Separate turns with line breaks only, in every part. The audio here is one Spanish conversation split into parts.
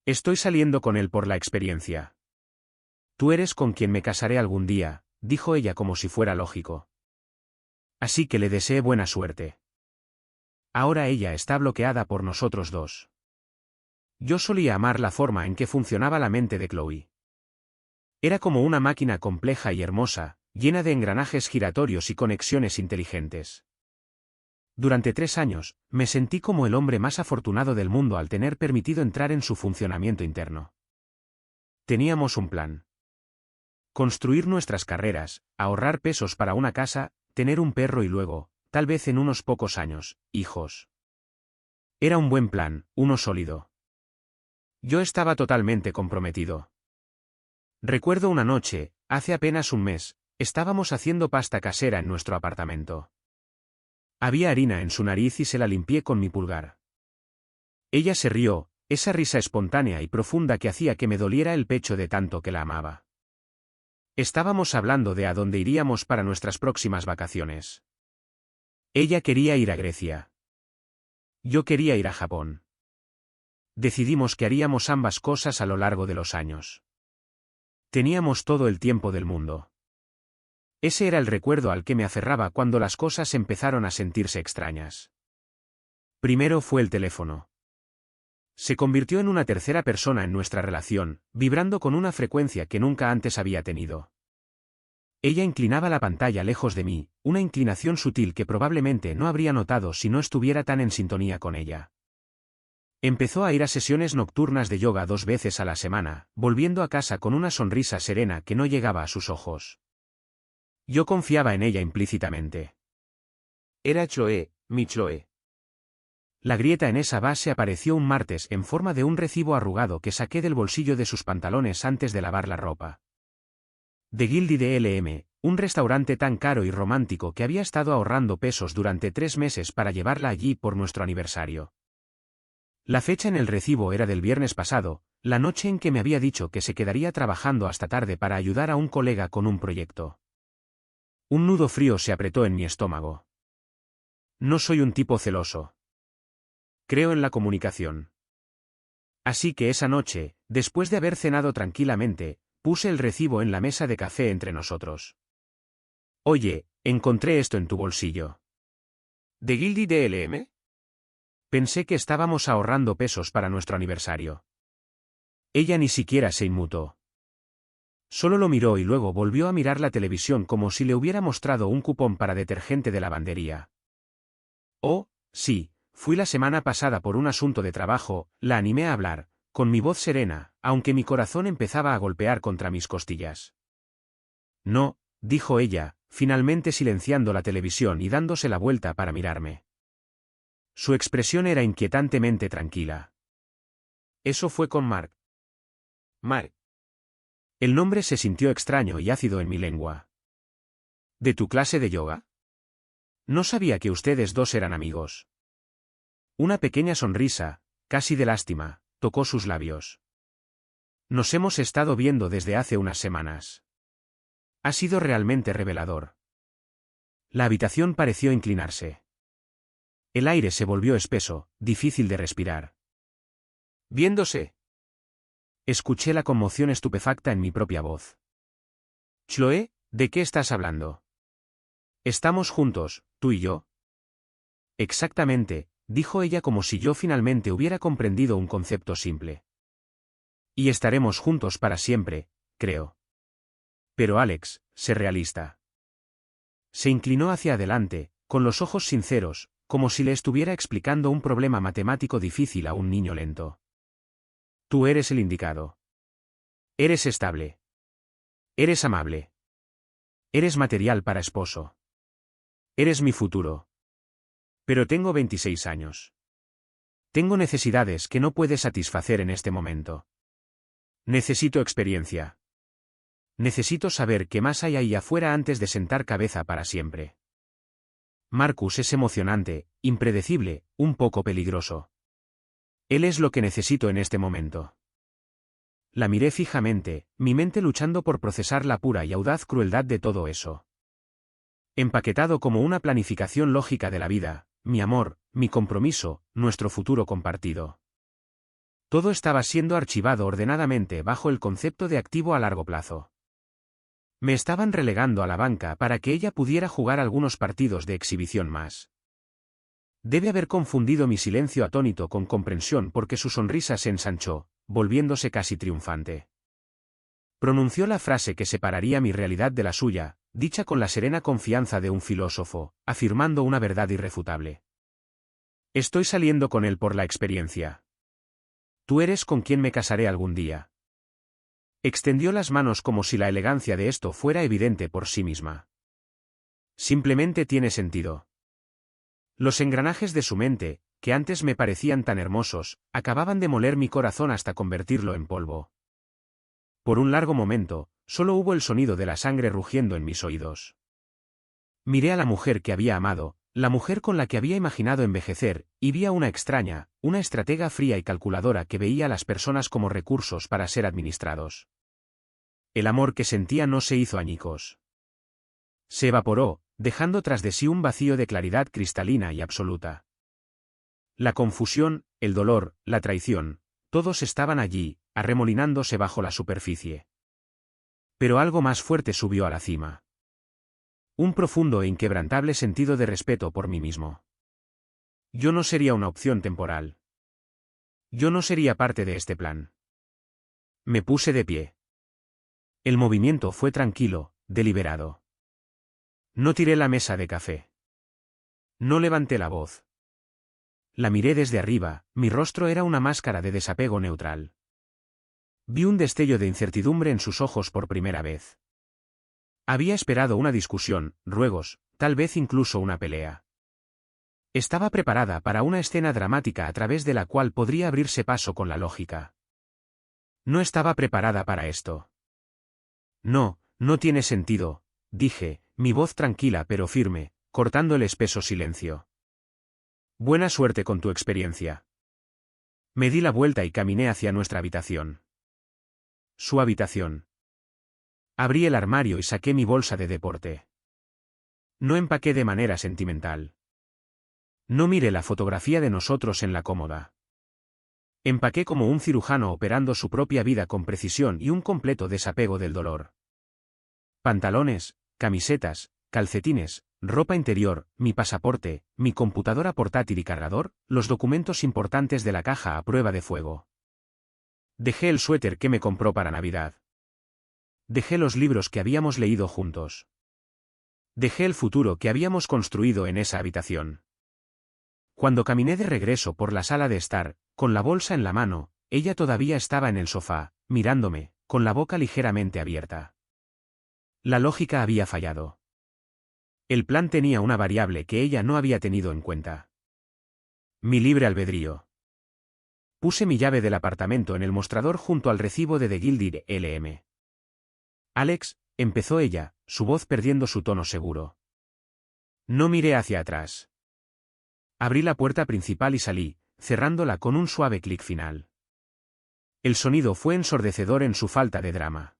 Estoy saliendo con él por la experiencia. Tú eres con quien me casaré algún día, dijo ella como si fuera lógico. Así que le deseé buena suerte. Ahora ella está bloqueada por nosotros dos. Yo solía amar la forma en que funcionaba la mente de Chloe. Era como una máquina compleja y hermosa, llena de engranajes giratorios y conexiones inteligentes. Durante 3 años, me sentí como el hombre más afortunado del mundo al tener permitido entrar en su funcionamiento interno. Teníamos un plan. Construir nuestras carreras, ahorrar pesos para una casa, tener un perro y luego, tal vez en unos pocos años, hijos. Era un buen plan, uno sólido. Yo estaba totalmente comprometido. Recuerdo una noche, hace apenas un mes, estábamos haciendo pasta casera en nuestro apartamento. Había harina en su nariz y se la limpié con mi pulgar. Ella se rió, esa risa espontánea y profunda que hacía que me doliera el pecho de tanto que la amaba. Estábamos hablando de a dónde iríamos para nuestras próximas vacaciones. Ella quería ir a Grecia. Yo quería ir a Japón. Decidimos que haríamos ambas cosas a lo largo de los años. Teníamos todo el tiempo del mundo. Ese era el recuerdo al que me aferraba cuando las cosas empezaron a sentirse extrañas. Primero fue el teléfono. Se convirtió en una tercera persona en nuestra relación, vibrando con una frecuencia que nunca antes había tenido. Ella inclinaba la pantalla lejos de mí, una inclinación sutil que probablemente no habría notado si no estuviera tan en sintonía con ella. Empezó a ir a sesiones nocturnas de yoga 2 veces a la semana, volviendo a casa con una sonrisa serena que no llegaba a sus ojos. Yo confiaba en ella implícitamente. Era Chloe, mi Chloe. La grieta en esa base apareció un martes en forma de un recibo arrugado que saqué del bolsillo de sus pantalones antes de lavar la ropa. The Gilded LM, un restaurante tan caro y romántico que había estado ahorrando pesos durante 3 meses para llevarla allí por nuestro aniversario. La fecha en el recibo era del viernes pasado, la noche en que me había dicho que se quedaría trabajando hasta tarde para ayudar a un colega con un proyecto. Un nudo frío se apretó en mi estómago. No soy un tipo celoso. Creo en la comunicación. Así que esa noche, después de haber cenado tranquilamente, puse el recibo en la mesa de café entre nosotros. Oye, encontré esto en tu bolsillo. ¿De Gilded DLM? Pensé que estábamos ahorrando pesos para nuestro aniversario. Ella ni siquiera se inmutó. Solo lo miró y luego volvió a mirar la televisión como si le hubiera mostrado un cupón para detergente de lavandería. Oh, sí, fui la semana pasada por un asunto de trabajo, la animé a hablar, con mi voz serena, aunque mi corazón empezaba a golpear contra mis costillas. No, dijo ella, finalmente silenciando la televisión y dándose la vuelta para mirarme. Su expresión era inquietantemente tranquila. Eso fue con Mark. Mark. El nombre se sintió extraño y ácido en mi lengua. ¿De tu clase de yoga? No sabía que ustedes dos eran amigos. Una pequeña sonrisa, casi de lástima, tocó sus labios. Nos hemos estado viendo desde hace unas semanas. Ha sido realmente revelador. La habitación pareció inclinarse. El aire se volvió espeso, difícil de respirar. Viéndose. Escuché la conmoción estupefacta en mi propia voz. Chloe, ¿de qué estás hablando? Estamos juntos, tú y yo. Exactamente, dijo ella como si yo finalmente hubiera comprendido un concepto simple. Y estaremos juntos para siempre, creo. Pero Alex, sé realista. Se inclinó hacia adelante, con los ojos sinceros, como si le estuviera explicando un problema matemático difícil a un niño lento. Tú eres el indicado. Eres estable. Eres amable. Eres material para esposo. Eres mi futuro. Pero tengo 26 años. Tengo necesidades que no puedes satisfacer en este momento. Necesito experiencia. Necesito saber qué más hay ahí afuera antes de sentar cabeza para siempre. Marcus es emocionante, impredecible, un poco peligroso. Él es lo que necesito en este momento. La miré fijamente, mi mente luchando por procesar la pura y audaz crueldad de todo eso. Empaquetado como una planificación lógica de la vida, mi amor, mi compromiso, nuestro futuro compartido. Todo estaba siendo archivado ordenadamente bajo el concepto de activo a largo plazo. Me estaban relegando a la banca para que ella pudiera jugar algunos partidos de exhibición más. Debe haber confundido mi silencio atónito con comprensión porque su sonrisa se ensanchó, volviéndose casi triunfante. Pronunció la frase que separaría mi realidad de la suya, dicha con la serena confianza de un filósofo, afirmando una verdad irrefutable. Estoy saliendo con él por la experiencia. Tú eres con quien me casaré algún día. Extendió las manos como si la elegancia de esto fuera evidente por sí misma. Simplemente tiene sentido. Los engranajes de su mente, que antes me parecían tan hermosos, acababan de moler mi corazón hasta convertirlo en polvo. Por un largo momento, solo hubo el sonido de la sangre rugiendo en mis oídos. Miré a la mujer que había amado, la mujer con la que había imaginado envejecer, y vi a una extraña, una estratega fría y calculadora que veía a las personas como recursos para ser administrados. El amor que sentía no se hizo añicos. Se evaporó, dejando tras de sí un vacío de claridad cristalina y absoluta. La confusión, el dolor, la traición, todos estaban allí, arremolinándose bajo la superficie. Pero algo más fuerte subió a la cima. Un profundo e inquebrantable sentido de respeto por mí mismo. Yo no sería una opción temporal. Yo no sería parte de este plan. Me puse de pie. El movimiento fue tranquilo, deliberado. No tiré la mesa de café. No levanté la voz. La miré desde arriba, mi rostro era una máscara de desapego neutral. Vi un destello de incertidumbre en sus ojos por primera vez. Había esperado una discusión, ruegos, tal vez incluso una pelea. Estaba preparada para una escena dramática a través de la cual podría abrirse paso con la lógica. No estaba preparada para esto. No, no tiene sentido, dije, mi voz tranquila pero firme, cortando el espeso silencio. Buena suerte con tu experiencia. Me di la vuelta y caminé hacia nuestra habitación. Su habitación. Abrí el armario y saqué mi bolsa de deporte. No empaqué de manera sentimental. No miré la fotografía de nosotros en la cómoda. Empaqué como un cirujano operando su propia vida con precisión y un completo desapego del dolor. Pantalones, camisetas, calcetines, ropa interior, mi pasaporte, mi computadora portátil y cargador, los documentos importantes de la caja a prueba de fuego. Dejé el suéter que me compró para Navidad. Dejé los libros que habíamos leído juntos. Dejé el futuro que habíamos construido en esa habitación. Cuando caminé de regreso por la sala de estar, con la bolsa en la mano, ella todavía estaba en el sofá, mirándome, con la boca ligeramente abierta. La lógica había fallado. El plan tenía una variable que ella no había tenido en cuenta. Mi libre albedrío. Puse mi llave del apartamento en el mostrador junto al recibo de The Gilded LM. Alex, empezó ella, su voz perdiendo su tono seguro. No miré hacia atrás. Abrí la puerta principal y salí, cerrándola con un suave clic final. El sonido fue ensordecedor en su falta de drama.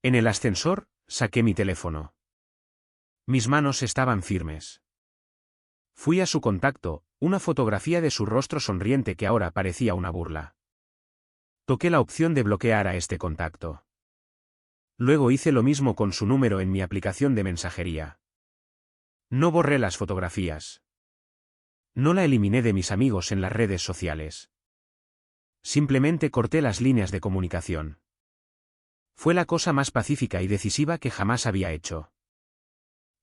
En el ascensor, saqué mi teléfono. Mis manos estaban firmes. Fui a su contacto, una fotografía de su rostro sonriente que ahora parecía una burla. Toqué la opción de bloquear a este contacto. Luego hice lo mismo con su número en mi aplicación de mensajería. No borré las fotografías. No la eliminé de mis amigos en las redes sociales. Simplemente corté las líneas de comunicación. Fue la cosa más pacífica y decisiva que jamás había hecho.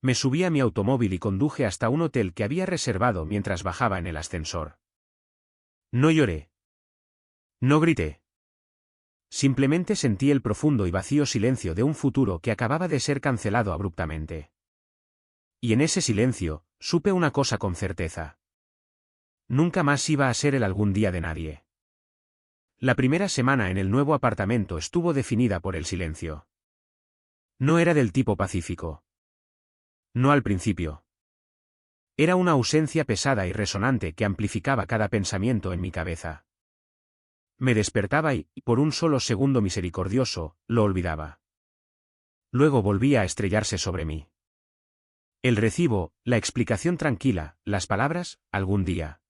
Me subí a mi automóvil y conduje hasta un hotel que había reservado mientras bajaba en el ascensor. No lloré. No grité. Simplemente sentí el profundo y vacío silencio de un futuro que acababa de ser cancelado abruptamente. Y en ese silencio, supe una cosa con certeza. Nunca más iba a ser el algún día de nadie. La primera semana en el nuevo apartamento estuvo definida por el silencio. No era del tipo pacífico. No al principio. Era una ausencia pesada y resonante que amplificaba cada pensamiento en mi cabeza. Me despertaba y, por un solo segundo misericordioso, lo olvidaba. Luego volvía a estrellarse sobre mí. El recibo, la explicación tranquila, las palabras, algún día.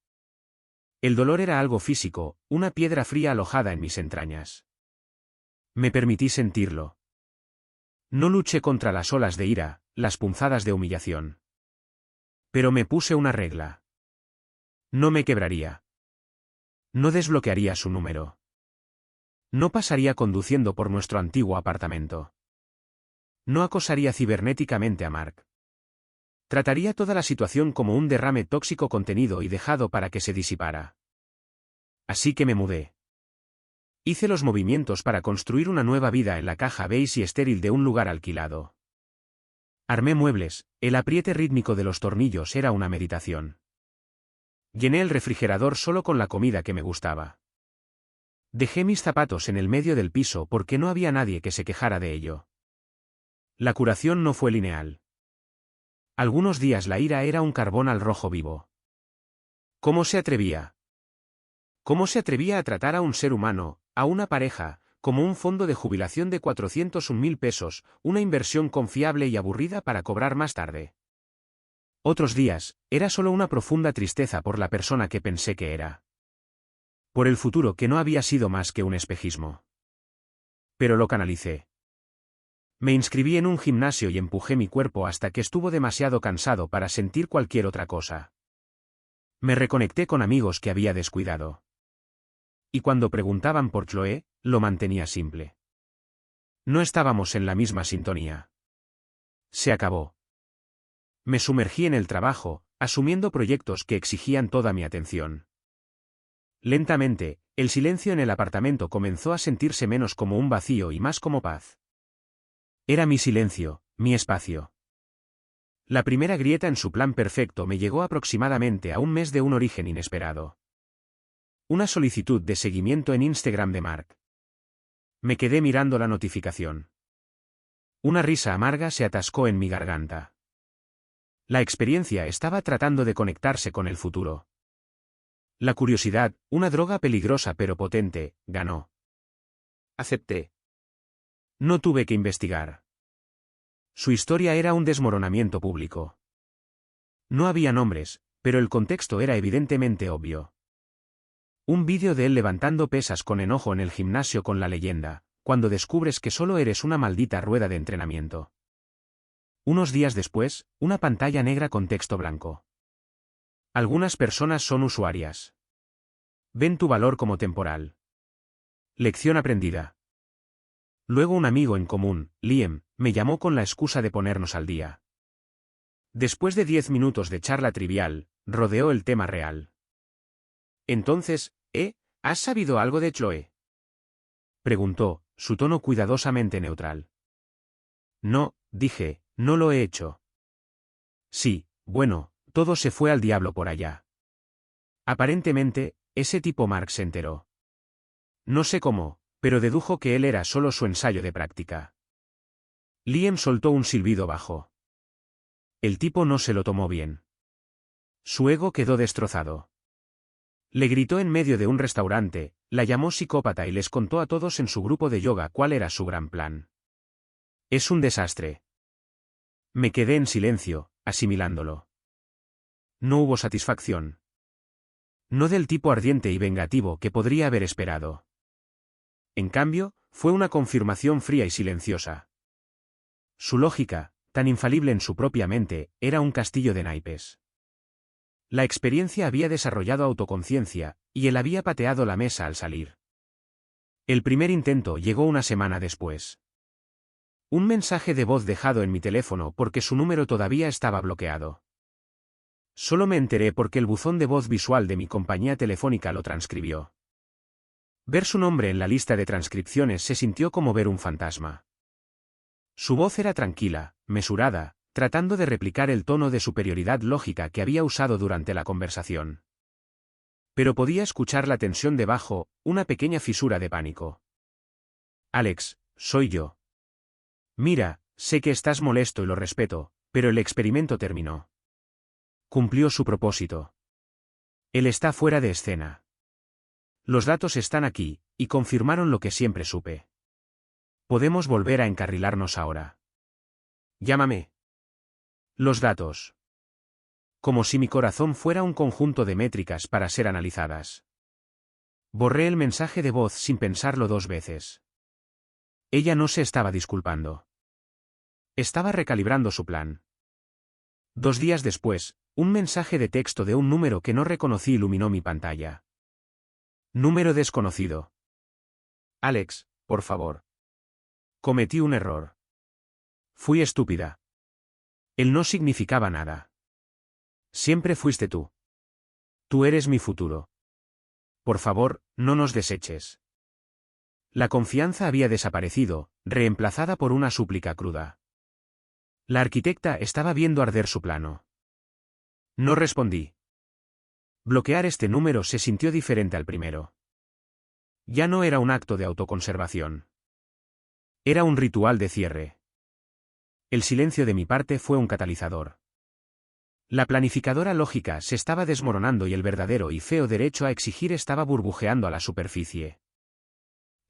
El dolor era algo físico, una piedra fría alojada en mis entrañas. Me permití sentirlo. No luché contra las olas de ira, las punzadas de humillación. Pero me puse una regla. No me quebraría. No desbloquearía su número. No pasaría conduciendo por nuestro antiguo apartamento. No acosaría cibernéticamente a Mark. Trataría toda la situación como un derrame tóxico contenido y dejado para que se disipara. Así que me mudé. Hice los movimientos para construir una nueva vida en la caja beige y estéril de un lugar alquilado. Armé muebles, el apriete rítmico de los tornillos era una meditación. Llené el refrigerador solo con la comida que me gustaba. Dejé mis zapatos en el medio del piso porque no había nadie que se quejara de ello. La curación no fue lineal. Algunos días la ira era un carbón al rojo vivo. ¿Cómo se atrevía? ¿Cómo se atrevía a tratar a un ser humano, a una pareja, como un fondo de jubilación de 401.000 pesos, una inversión confiable y aburrida para cobrar más tarde? Otros días, era solo una profunda tristeza por la persona que pensé que era. Por el futuro que no había sido más que un espejismo. Pero lo canalicé. Me inscribí en un gimnasio y empujé mi cuerpo hasta que estuvo demasiado cansado para sentir cualquier otra cosa. Me reconecté con amigos que había descuidado. Y cuando preguntaban por Chloe, lo mantenía simple. No estábamos en la misma sintonía. Se acabó. Me sumergí en el trabajo, asumiendo proyectos que exigían toda mi atención. Lentamente, el silencio en el apartamento comenzó a sentirse menos como un vacío y más como paz. Era mi silencio, mi espacio. La primera grieta en su plan perfecto me llegó aproximadamente a un mes de un origen inesperado. Una solicitud de seguimiento en Instagram de Mark. Me quedé mirando la notificación. Una risa amarga se atascó en mi garganta. La experiencia estaba tratando de conectarse con el futuro. La curiosidad, una droga peligrosa pero potente, ganó. Acepté. No tuve que investigar. Su historia era un desmoronamiento público. No había nombres, pero el contexto era evidentemente obvio. Un vídeo de él levantando pesas con enojo en el gimnasio con la leyenda, cuando descubres que solo eres una maldita rueda de entrenamiento. Unos días después, una pantalla negra con texto blanco. Algunas personas son usuarias. Ven tu valor como temporal. Lección aprendida. Luego un amigo en común, Liam, me llamó con la excusa de ponernos al día. Después de 10 minutos de charla trivial, rodeó el tema real. Entonces, ¿has sabido algo de Chloe? Preguntó, su tono cuidadosamente neutral. No, dije, no lo he hecho. Sí, bueno, todo se fue al diablo por allá. Aparentemente, ese tipo Mark se enteró. No sé cómo, pero dedujo que él era solo su ensayo de práctica. Liam soltó un silbido bajo. El tipo no se lo tomó bien. Su ego quedó destrozado. Le gritó en medio de un restaurante, la llamó psicópata y les contó a todos en su grupo de yoga cuál era su gran plan. Es un desastre. Me quedé en silencio, asimilándolo. No hubo satisfacción. No del tipo ardiente y vengativo que podría haber esperado. En cambio, fue una confirmación fría y silenciosa. Su lógica, tan infalible en su propia mente, era un castillo de naipes. La experiencia había desarrollado autoconciencia, y él había pateado la mesa al salir. El primer intento llegó una semana después. Un mensaje de voz dejado en mi teléfono porque su número todavía estaba bloqueado. Solo me enteré porque el buzón de voz visual de mi compañía telefónica lo transcribió. Ver su nombre en la lista de transcripciones se sintió como ver un fantasma. Su voz era tranquila, mesurada, tratando de replicar el tono de superioridad lógica que había usado durante la conversación. Pero podía escuchar la tensión debajo, una pequeña fisura de pánico. Alex, soy yo. Mira, sé que estás molesto y lo respeto, pero el experimento terminó. Cumplió su propósito. Él está fuera de escena. Los datos están aquí, y confirmaron lo que siempre supe. Podemos volver a encarrilarnos ahora. Llámame. Los datos. Como si mi corazón fuera un conjunto de métricas para ser analizadas. Borré el mensaje de voz sin pensarlo 2 veces. Ella no se estaba disculpando. Estaba recalibrando su plan. 2 días después, un mensaje de texto de un número que no reconocí iluminó mi pantalla. Número desconocido. Alex, por favor. Cometí un error. Fui estúpida. Él no significaba nada. Siempre fuiste tú. Tú eres mi futuro. Por favor, no nos deseches. La confianza había desaparecido, reemplazada por una súplica cruda. La arquitecta estaba viendo arder su plano. No respondí. Bloquear este número se sintió diferente al primero. Ya no era un acto de autoconservación. Era un ritual de cierre. El silencio de mi parte fue un catalizador. La planificadora lógica se estaba desmoronando y el verdadero y feo derecho a exigir estaba burbujeando a la superficie.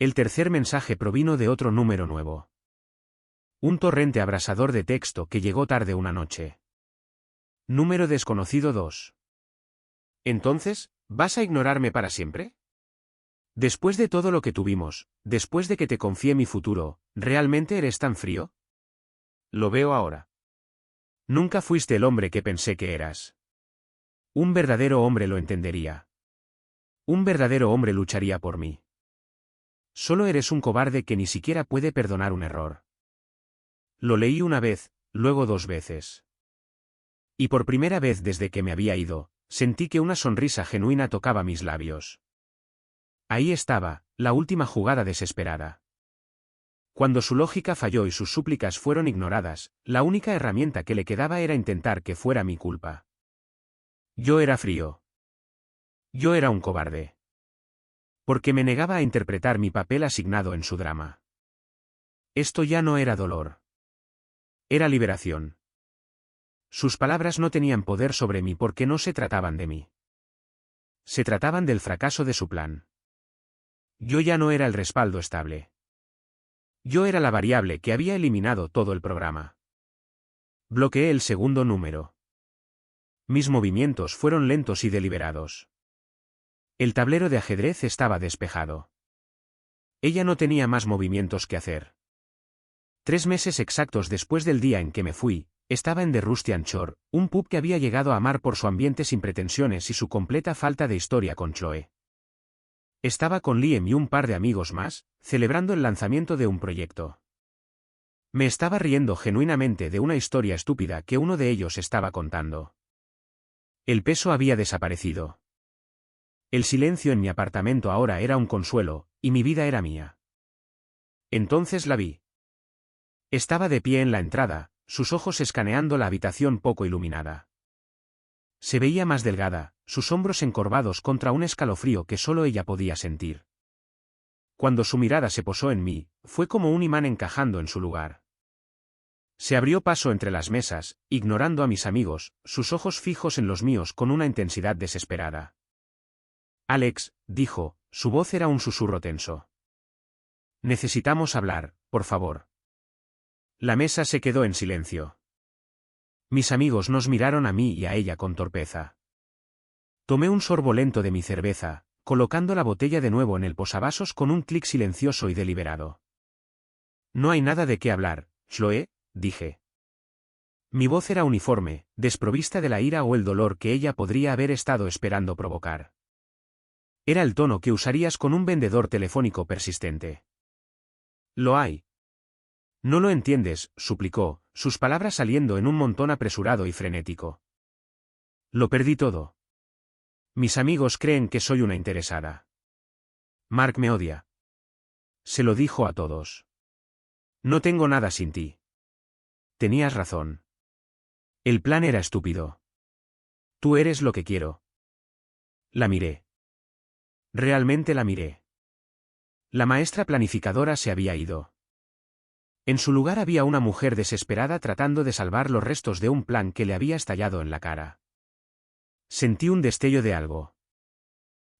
El tercer mensaje provino de otro número nuevo. Un torrente abrasador de texto que llegó tarde una noche. Número desconocido 2. Entonces, ¿vas a ignorarme para siempre? Después de todo lo que tuvimos, después de que te confié mi futuro, ¿realmente eres tan frío? Lo veo ahora. Nunca fuiste el hombre que pensé que eras. Un verdadero hombre lo entendería. Un verdadero hombre lucharía por mí. Solo eres un cobarde que ni siquiera puede perdonar un error. Lo leí una vez, luego 2 veces. Y por primera vez desde que me había ido, sentí que una sonrisa genuina tocaba mis labios. Ahí estaba, la última jugada desesperada. Cuando su lógica falló y sus súplicas fueron ignoradas, la única herramienta que le quedaba era intentar que fuera mi culpa. Yo era frío. Yo era un cobarde. Porque me negaba a interpretar mi papel asignado en su drama. Esto ya no era dolor. Era liberación. Sus palabras no tenían poder sobre mí porque no se trataban de mí. Se trataban del fracaso de su plan. Yo ya no era el respaldo estable. Yo era la variable que había eliminado todo el programa. Bloqueé el segundo número. Mis movimientos fueron lentos y deliberados. El tablero de ajedrez estaba despejado. Ella no tenía más movimientos que hacer. 3 meses exactos después del día en que me fui, estaba en The Rustian Shore, un pub que había llegado a amar por su ambiente sin pretensiones y su completa falta de historia con Chloe. Estaba con Liam y un par de amigos más, celebrando el lanzamiento de un proyecto. Me estaba riendo genuinamente de una historia estúpida que uno de ellos estaba contando. El peso había desaparecido. El silencio en mi apartamento ahora era un consuelo, y mi vida era mía. Entonces la vi. Estaba de pie en la entrada, sus ojos escaneando la habitación poco iluminada. Se veía más delgada, sus hombros encorvados contra un escalofrío que solo ella podía sentir. Cuando su mirada se posó en mí, fue como un imán encajando en su lugar. Se abrió paso entre las mesas, ignorando a mis amigos, sus ojos fijos en los míos con una intensidad desesperada. Alex, dijo, su voz era un susurro tenso. Necesitamos hablar, por favor. La mesa se quedó en silencio. Mis amigos nos miraron a mí y a ella con torpeza. Tomé un sorbo lento de mi cerveza, colocando la botella de nuevo en el posavasos con un clic silencioso y deliberado. No hay nada de qué hablar, Chloe, dije. Mi voz era uniforme, desprovista de la ira o el dolor que ella podría haber estado esperando provocar. Era el tono que usarías con un vendedor telefónico persistente. Lo hay. No lo entiendes, suplicó, sus palabras saliendo en un montón apresurado y frenético. Lo perdí todo. Mis amigos creen que soy una interesada. Mark me odia. Se lo dijo a todos. No tengo nada sin ti. Tenías razón. El plan era estúpido. Tú eres lo que quiero. La miré. Realmente la miré. La maestra planificadora se había ido. En su lugar había una mujer desesperada tratando de salvar los restos de un plan que le había estallado en la cara. Sentí un destello de algo.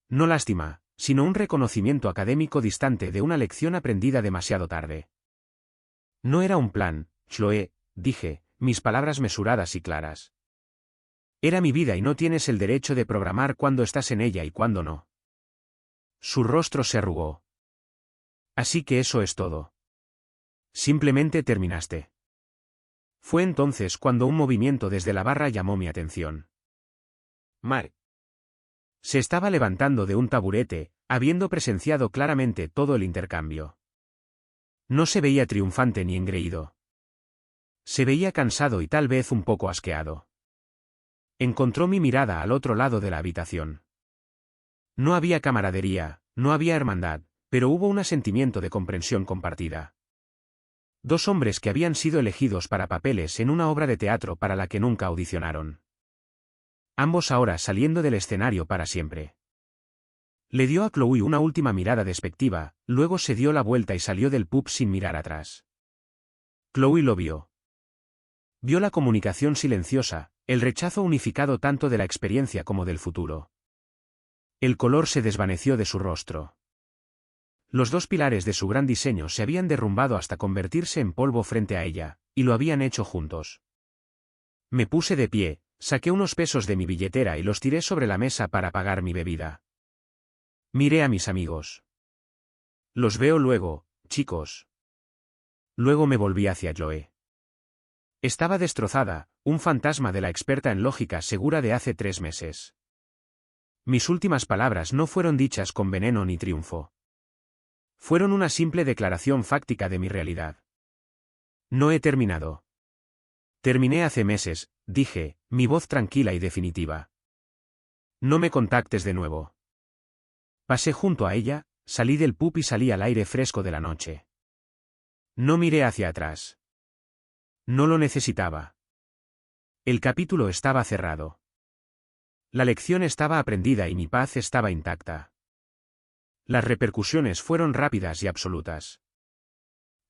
No lástima, sino un reconocimiento académico distante de una lección aprendida demasiado tarde. No era un plan, Chloe, dije, mis palabras mesuradas y claras. Era mi vida y no tienes el derecho de programar cuándo estás en ella y cuándo no. Su rostro se arrugó. Así que eso es todo. Simplemente terminaste. Fue entonces cuando un movimiento desde la barra llamó mi atención. Mark. Se estaba levantando de un taburete, habiendo presenciado claramente todo el intercambio. No se veía triunfante ni engreído. Se veía cansado y tal vez un poco asqueado. Encontró mi mirada al otro lado de la habitación. No había camaradería, no había hermandad, pero hubo un sentimiento de comprensión compartida. Dos hombres que habían sido elegidos para papeles en una obra de teatro para la que nunca audicionaron. Ambos ahora saliendo del escenario para siempre. Le dio a Chloe una última mirada despectiva, luego se dio la vuelta y salió del pub sin mirar atrás. Chloe lo vio. Vio la comunicación silenciosa, el rechazo unificado tanto de la experiencia como del futuro. El color se desvaneció de su rostro. Los dos pilares de su gran diseño se habían derrumbado hasta convertirse en polvo frente a ella, y lo habían hecho juntos. Me puse de pie, saqué unos pesos de mi billetera y los tiré sobre la mesa para pagar mi bebida. Miré a mis amigos. Los veo luego, chicos. Luego me volví hacia Chloe. Estaba destrozada, un fantasma de la experta en lógica segura de hace 3 meses. Mis últimas palabras no fueron dichas con veneno ni triunfo. Fueron una simple declaración fáctica de mi realidad. No he terminado. Terminé hace meses, dije, mi voz tranquila y definitiva. No me contactes de nuevo. Pasé junto a ella, salí del pub y salí al aire fresco de la noche. No miré hacia atrás. No lo necesitaba. El capítulo estaba cerrado. La lección estaba aprendida y mi paz estaba intacta. Las repercusiones fueron rápidas y absolutas.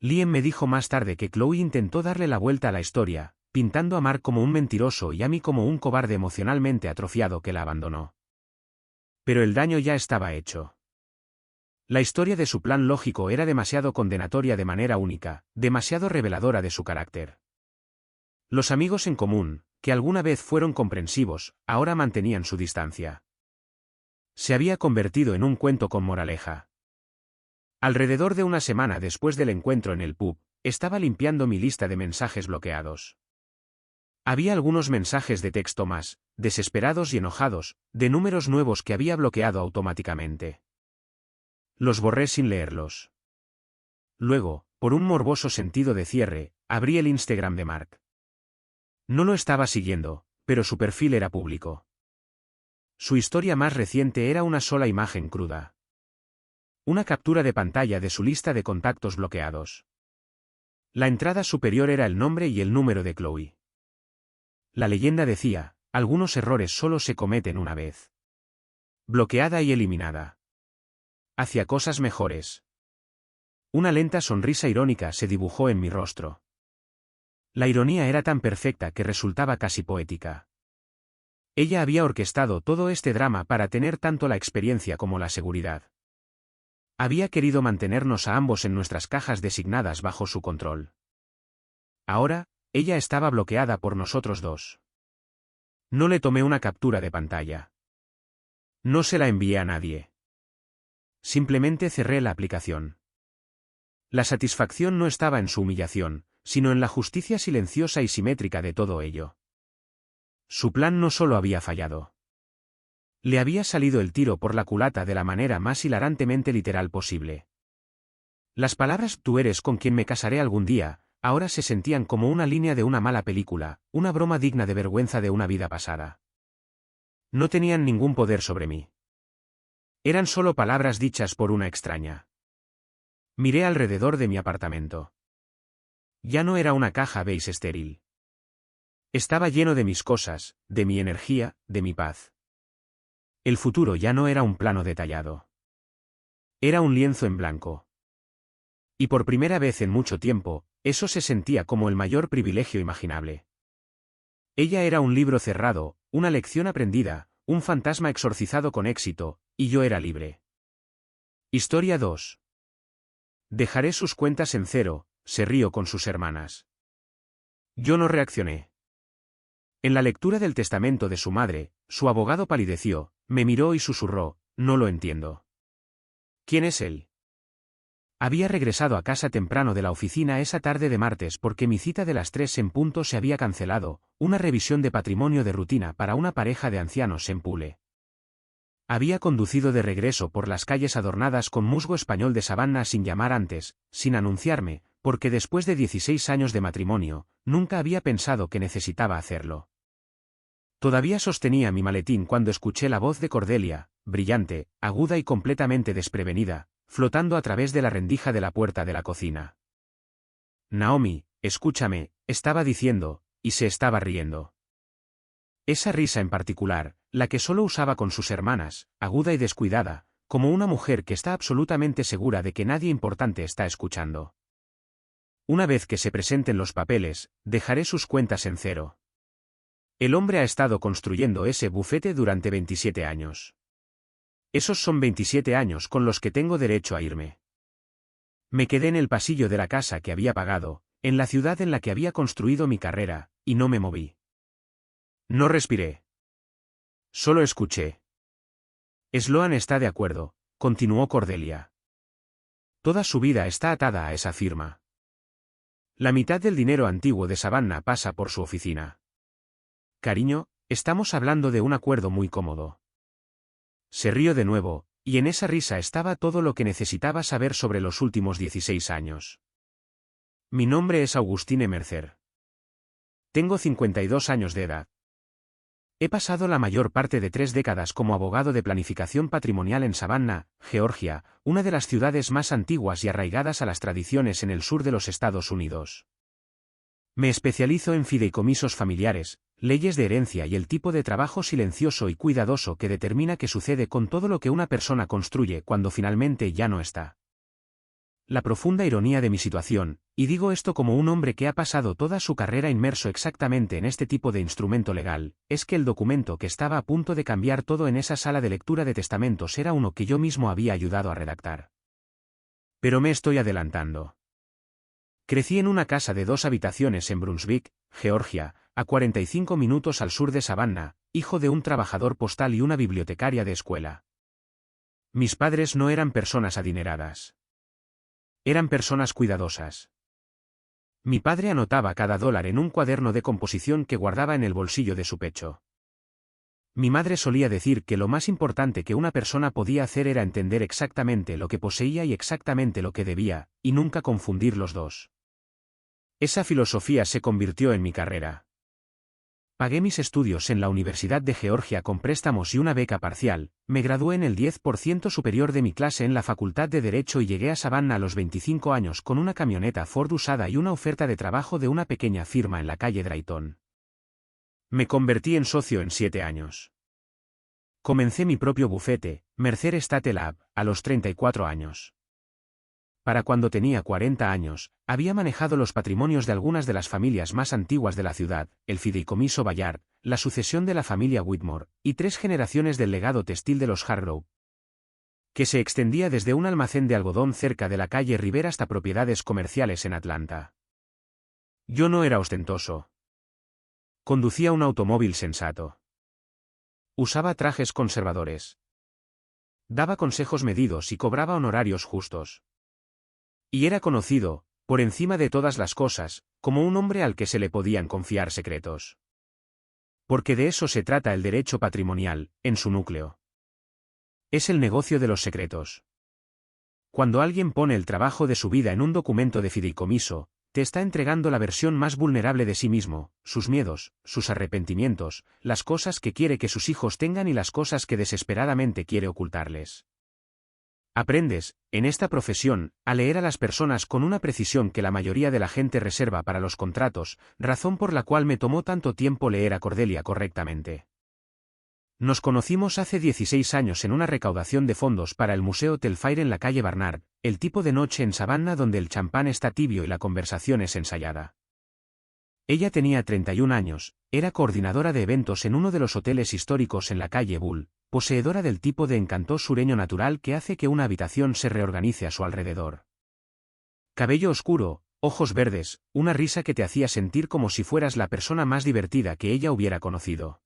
Liam me dijo más tarde que Chloe intentó darle la vuelta a la historia, pintando a Mark como un mentiroso y a mí como un cobarde emocionalmente atrofiado que la abandonó. Pero el daño ya estaba hecho. La historia de su plan lógico era demasiado condenatoria de manera única, demasiado reveladora de su carácter. Los amigos en común, que alguna vez fueron comprensivos, ahora mantenían su distancia. Se había convertido en un cuento con moraleja. Alrededor de una semana después del encuentro en el pub, estaba limpiando mi lista de mensajes bloqueados. Había algunos mensajes de texto más, desesperados y enojados, de números nuevos que había bloqueado automáticamente. Los borré sin leerlos. Luego, por un morboso sentido de cierre, abrí el Instagram de Mark. No lo estaba siguiendo, pero su perfil era público. Su historia más reciente era una sola imagen cruda. Una captura de pantalla de su lista de contactos bloqueados. La entrada superior era el nombre y el número de Chloe. La leyenda decía, algunos errores solo se cometen una vez. Bloqueada y eliminada. Hacia cosas mejores. Una lenta sonrisa irónica se dibujó en mi rostro. La ironía era tan perfecta que resultaba casi poética. Ella había orquestado todo este drama para tener tanto la experiencia como la seguridad. Había querido mantenernos a ambos en nuestras cajas designadas bajo su control. Ahora, ella estaba bloqueada por nosotros dos. No le tomé una captura de pantalla. No se la envié a nadie. Simplemente cerré la aplicación. La satisfacción no estaba en su humillación, sino en la justicia silenciosa y simétrica de todo ello. Su plan no solo había fallado. Le había salido el tiro por la culata de la manera más hilarantemente literal posible. Las palabras «tú eres con quien me casaré algún día», ahora se sentían como una línea de una mala película, una broma digna de vergüenza de una vida pasada. No tenían ningún poder sobre mí. Eran solo palabras dichas por una extraña. Miré alrededor de mi apartamento. Ya no era una caja beige estéril. Estaba lleno de mis cosas, de mi energía, de mi paz. El futuro ya no era un plano detallado. Era un lienzo en blanco. Y por primera vez en mucho tiempo, eso se sentía como el mayor privilegio imaginable. Ella era un libro cerrado, una lección aprendida, un fantasma exorcizado con éxito, y yo era libre. Historia 2. Dejaré sus cuentas en cero, se rió con sus hermanas. Yo no reaccioné. En la lectura del testamento de su madre, su abogado palideció, me miró y susurró, no lo entiendo. ¿Quién es él? Había regresado a casa temprano de la oficina esa tarde de martes porque mi cita de las 3 en punto se había cancelado, una revisión de patrimonio de rutina para una pareja de ancianos en Pule. Había conducido de regreso por las calles adornadas con musgo español de Savannah sin llamar antes, sin anunciarme, porque después de 16 años de matrimonio, nunca había pensado que necesitaba hacerlo. Todavía sostenía mi maletín cuando escuché la voz de Cordelia, brillante, aguda y completamente desprevenida, flotando a través de la rendija de la puerta de la cocina. Naomi, escúchame, estaba diciendo, y se estaba riendo. Esa risa en particular, la que solo usaba con sus hermanas, aguda y descuidada, como una mujer que está absolutamente segura de que nadie importante está escuchando. Una vez que se presenten los papeles, dejaré sus cuentas en cero. El hombre ha estado construyendo ese bufete durante 27 años. Esos son 27 años con los que tengo derecho a irme. Me quedé en el pasillo de la casa que había pagado, en la ciudad en la que había construido mi carrera, y no me moví. No respiré. Solo escuché. Sloan está de acuerdo, continuó Cordelia. Toda su vida está atada a esa firma. La mitad del dinero antiguo de Savannah pasa por su oficina. Cariño, estamos hablando de un acuerdo muy cómodo. Se rió de nuevo, y en esa risa estaba todo lo que necesitaba saber sobre los últimos 16 años. Mi nombre es Augustine Mercer. Tengo 52 años de edad. He pasado la mayor parte de 3 décadas como abogado de planificación patrimonial en Savannah, Georgia, una de las ciudades más antiguas y arraigadas a las tradiciones en el sur de los Estados Unidos. Me especializo en fideicomisos familiares, leyes de herencia y el tipo de trabajo silencioso y cuidadoso que determina qué sucede con todo lo que una persona construye cuando finalmente ya no está. La profunda ironía de mi situación, y digo esto como un hombre que ha pasado toda su carrera inmerso exactamente en este tipo de instrumento legal, es que el documento que estaba a punto de cambiar todo en esa sala de lectura de testamentos era uno que yo mismo había ayudado a redactar. Pero me estoy adelantando. Crecí en una casa de 2 habitaciones en Brunswick, Georgia, a 45 minutos al sur de Savannah, hijo de un trabajador postal y una bibliotecaria de escuela. Mis padres no eran personas adineradas. Eran personas cuidadosas. Mi padre anotaba cada dólar en un cuaderno de composición que guardaba en el bolsillo de su pecho. Mi madre solía decir que lo más importante que una persona podía hacer era entender exactamente lo que poseía y exactamente lo que debía, y nunca confundir los dos. Esa filosofía se convirtió en mi carrera. Pagué mis estudios en la Universidad de Georgia con préstamos y una beca parcial, me gradué en el 10% superior de mi clase en la Facultad de Derecho y llegué a Savannah a los 25 años con una camioneta Ford usada y una oferta de trabajo de una pequeña firma en la calle Drayton. Me convertí en socio en 7 años. Comencé mi propio bufete, Mercer Estate Lab, a los 34 años. Para cuando tenía 40 años, había manejado los patrimonios de algunas de las familias más antiguas de la ciudad, el fideicomiso Bayard, la sucesión de la familia Whitmore, y 3 generaciones del legado textil de los Hargrove, que se extendía desde un almacén de algodón cerca de la calle Rivera hasta propiedades comerciales en Atlanta. Yo no era ostentoso. Conducía un automóvil sensato. Usaba trajes conservadores. Daba consejos medidos y cobraba honorarios justos. Y era conocido, por encima de todas las cosas, como un hombre al que se le podían confiar secretos. Porque de eso se trata el derecho patrimonial, en su núcleo. Es el negocio de los secretos. Cuando alguien pone el trabajo de su vida en un documento de fideicomiso, te está entregando la versión más vulnerable de sí mismo, sus miedos, sus arrepentimientos, las cosas que quiere que sus hijos tengan y las cosas que desesperadamente quiere ocultarles. Aprendes, en esta profesión, a leer a las personas con una precisión que la mayoría de la gente reserva para los contratos, razón por la cual me tomó tanto tiempo leer a Cordelia correctamente. Nos conocimos hace 16 años en una recaudación de fondos para el Museo Telfair en la calle Barnard, el tipo de noche en Savannah donde el champán está tibio y la conversación es ensayada. Ella tenía 31 años, era coordinadora de eventos en uno de los hoteles históricos en la calle Bull, poseedora del tipo de encanto sureño natural que hace que una habitación se reorganice a su alrededor. Cabello oscuro, ojos verdes, una risa que te hacía sentir como si fueras la persona más divertida que ella hubiera conocido.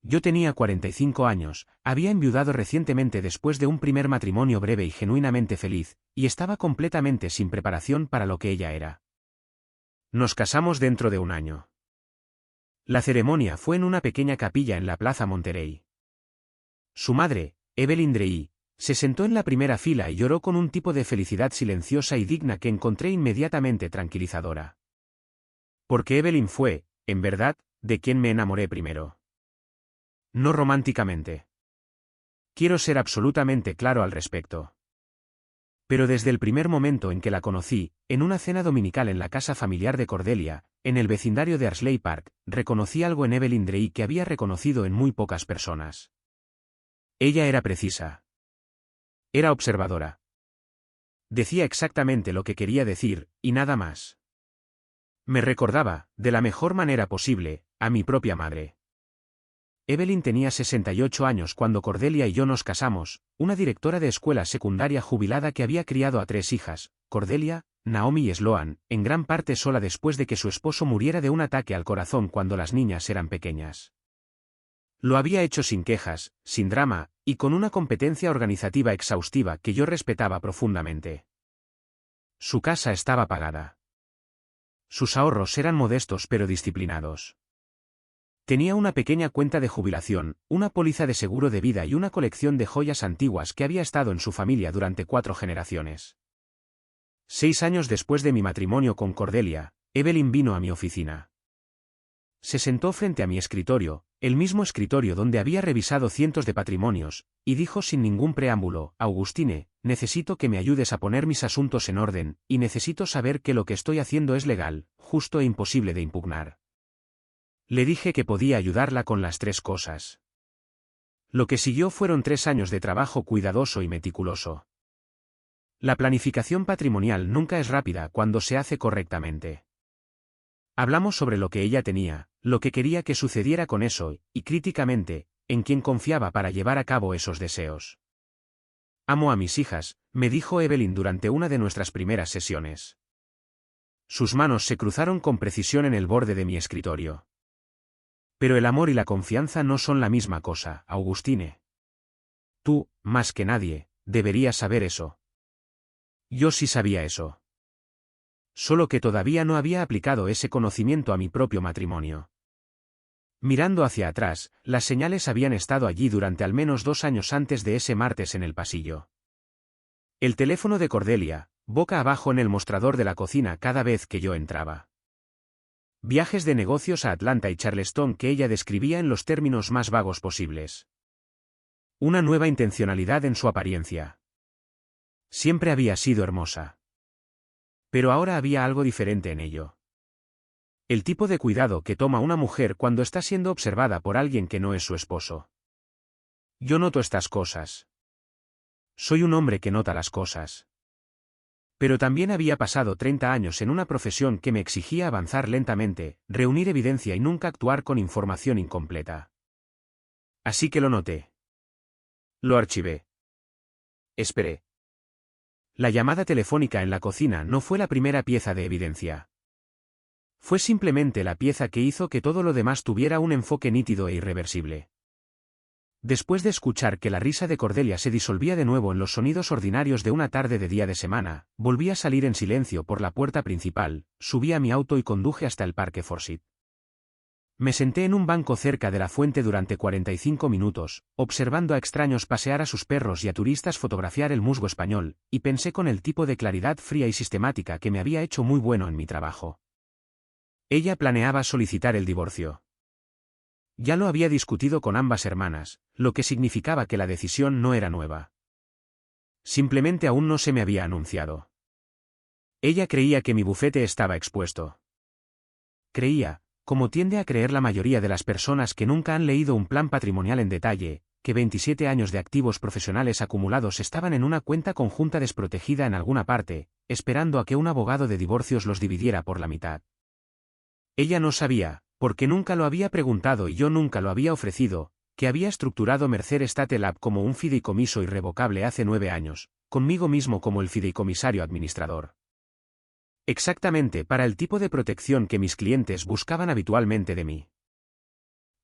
Yo tenía 45 años, había enviudado recientemente después de un primer matrimonio breve y genuinamente feliz, y estaba completamente sin preparación para lo que ella era. Nos casamos dentro de un año. La ceremonia fue en una pequeña capilla en la Plaza Monterey. Su madre, Evelyn Drey, se sentó en la primera fila y lloró con un tipo de felicidad silenciosa y digna que encontré inmediatamente tranquilizadora. Porque Evelyn fue, en verdad, de quien me enamoré primero. No románticamente. Quiero ser absolutamente claro al respecto. Pero desde el primer momento en que la conocí, en una cena dominical en la casa familiar de Cordelia, en el vecindario de Arsley Park, reconocí algo en Evelyn Drey que había reconocido en muy pocas personas. Ella era precisa. Era observadora. Decía exactamente lo que quería decir, y nada más. Me recordaba, de la mejor manera posible, a mi propia madre. Evelyn tenía 68 años cuando Cordelia y yo nos casamos, una directora de escuela secundaria jubilada que había criado a 3 hijas, Cordelia, Naomi y Sloan, en gran parte sola después de que su esposo muriera de un ataque al corazón cuando las niñas eran pequeñas. Lo había hecho sin quejas, sin drama, y con una competencia organizativa exhaustiva que yo respetaba profundamente. Su casa estaba pagada. Sus ahorros eran modestos pero disciplinados. Tenía una pequeña cuenta de jubilación, una póliza de seguro de vida y una colección de joyas antiguas que había estado en su familia durante 4 generaciones. 6 años después de mi matrimonio con Cordelia, Evelyn vino a mi oficina. Se sentó frente a mi escritorio, el mismo escritorio donde había revisado cientos de patrimonios, y dijo sin ningún preámbulo: Augustine, necesito que me ayudes a poner mis asuntos en orden, y necesito saber que lo que estoy haciendo es legal, justo e imposible de impugnar. Le dije que podía ayudarla con las 3 cosas. Lo que siguió fueron 3 años de trabajo cuidadoso y meticuloso. La planificación patrimonial nunca es rápida cuando se hace correctamente. Hablamos sobre lo que ella tenía, lo que quería que sucediera con eso, y críticamente, en quién confiaba para llevar a cabo esos deseos. Amo a mis hijas, me dijo Evelyn durante una de nuestras primeras sesiones. Sus manos se cruzaron con precisión en el borde de mi escritorio. Pero el amor y la confianza no son la misma cosa, Augustine. Tú, más que nadie, deberías saber eso. Yo sí sabía eso. Solo que todavía no había aplicado ese conocimiento a mi propio matrimonio. Mirando hacia atrás, las señales habían estado allí durante al menos 2 años antes de ese martes en el pasillo. El teléfono de Cordelia, boca abajo en el mostrador de la cocina cada vez que yo entraba. Viajes de negocios a Atlanta y Charleston que ella describía en los términos más vagos posibles. Una nueva intencionalidad en su apariencia. Siempre había sido hermosa. Pero ahora había algo diferente en ello. El tipo de cuidado que toma una mujer cuando está siendo observada por alguien que no es su esposo. Yo noto estas cosas. Soy un hombre que nota las cosas. Pero también había pasado 30 años en una profesión que me exigía avanzar lentamente, reunir evidencia y nunca actuar con información incompleta. Así que lo noté. Lo archivé. Esperé. La llamada telefónica en la cocina no fue la primera pieza de evidencia. Fue simplemente la pieza que hizo que todo lo demás tuviera un enfoque nítido e irreversible. Después de escuchar que la risa de Cordelia se disolvía de nuevo en los sonidos ordinarios de una tarde de día de semana, volví a salir en silencio por la puerta principal, subí a mi auto y conduje hasta el Parque Forsyth. Me senté en un banco cerca de la fuente durante 45 minutos, observando a extraños pasear a sus perros y a turistas fotografiar el musgo español, y pensé con el tipo de claridad fría y sistemática que me había hecho muy bueno en mi trabajo. Ella planeaba solicitar el divorcio. Ya lo había discutido con ambas hermanas, lo que significaba que la decisión no era nueva. Simplemente aún no se me había anunciado. Ella creía que mi bufete estaba expuesto. Creía, como tiende a creer la mayoría de las personas que nunca han leído un plan patrimonial en detalle, que 27 años de activos profesionales acumulados estaban en una cuenta conjunta desprotegida en alguna parte, esperando a que un abogado de divorcios los dividiera por la mitad. Ella no sabía, porque nunca lo había preguntado y yo nunca lo había ofrecido, que había estructurado Mercer Estate Lab como un fideicomiso irrevocable hace 9 años, conmigo mismo como el fideicomisario administrador. Exactamente para el tipo de protección que mis clientes buscaban habitualmente de mí.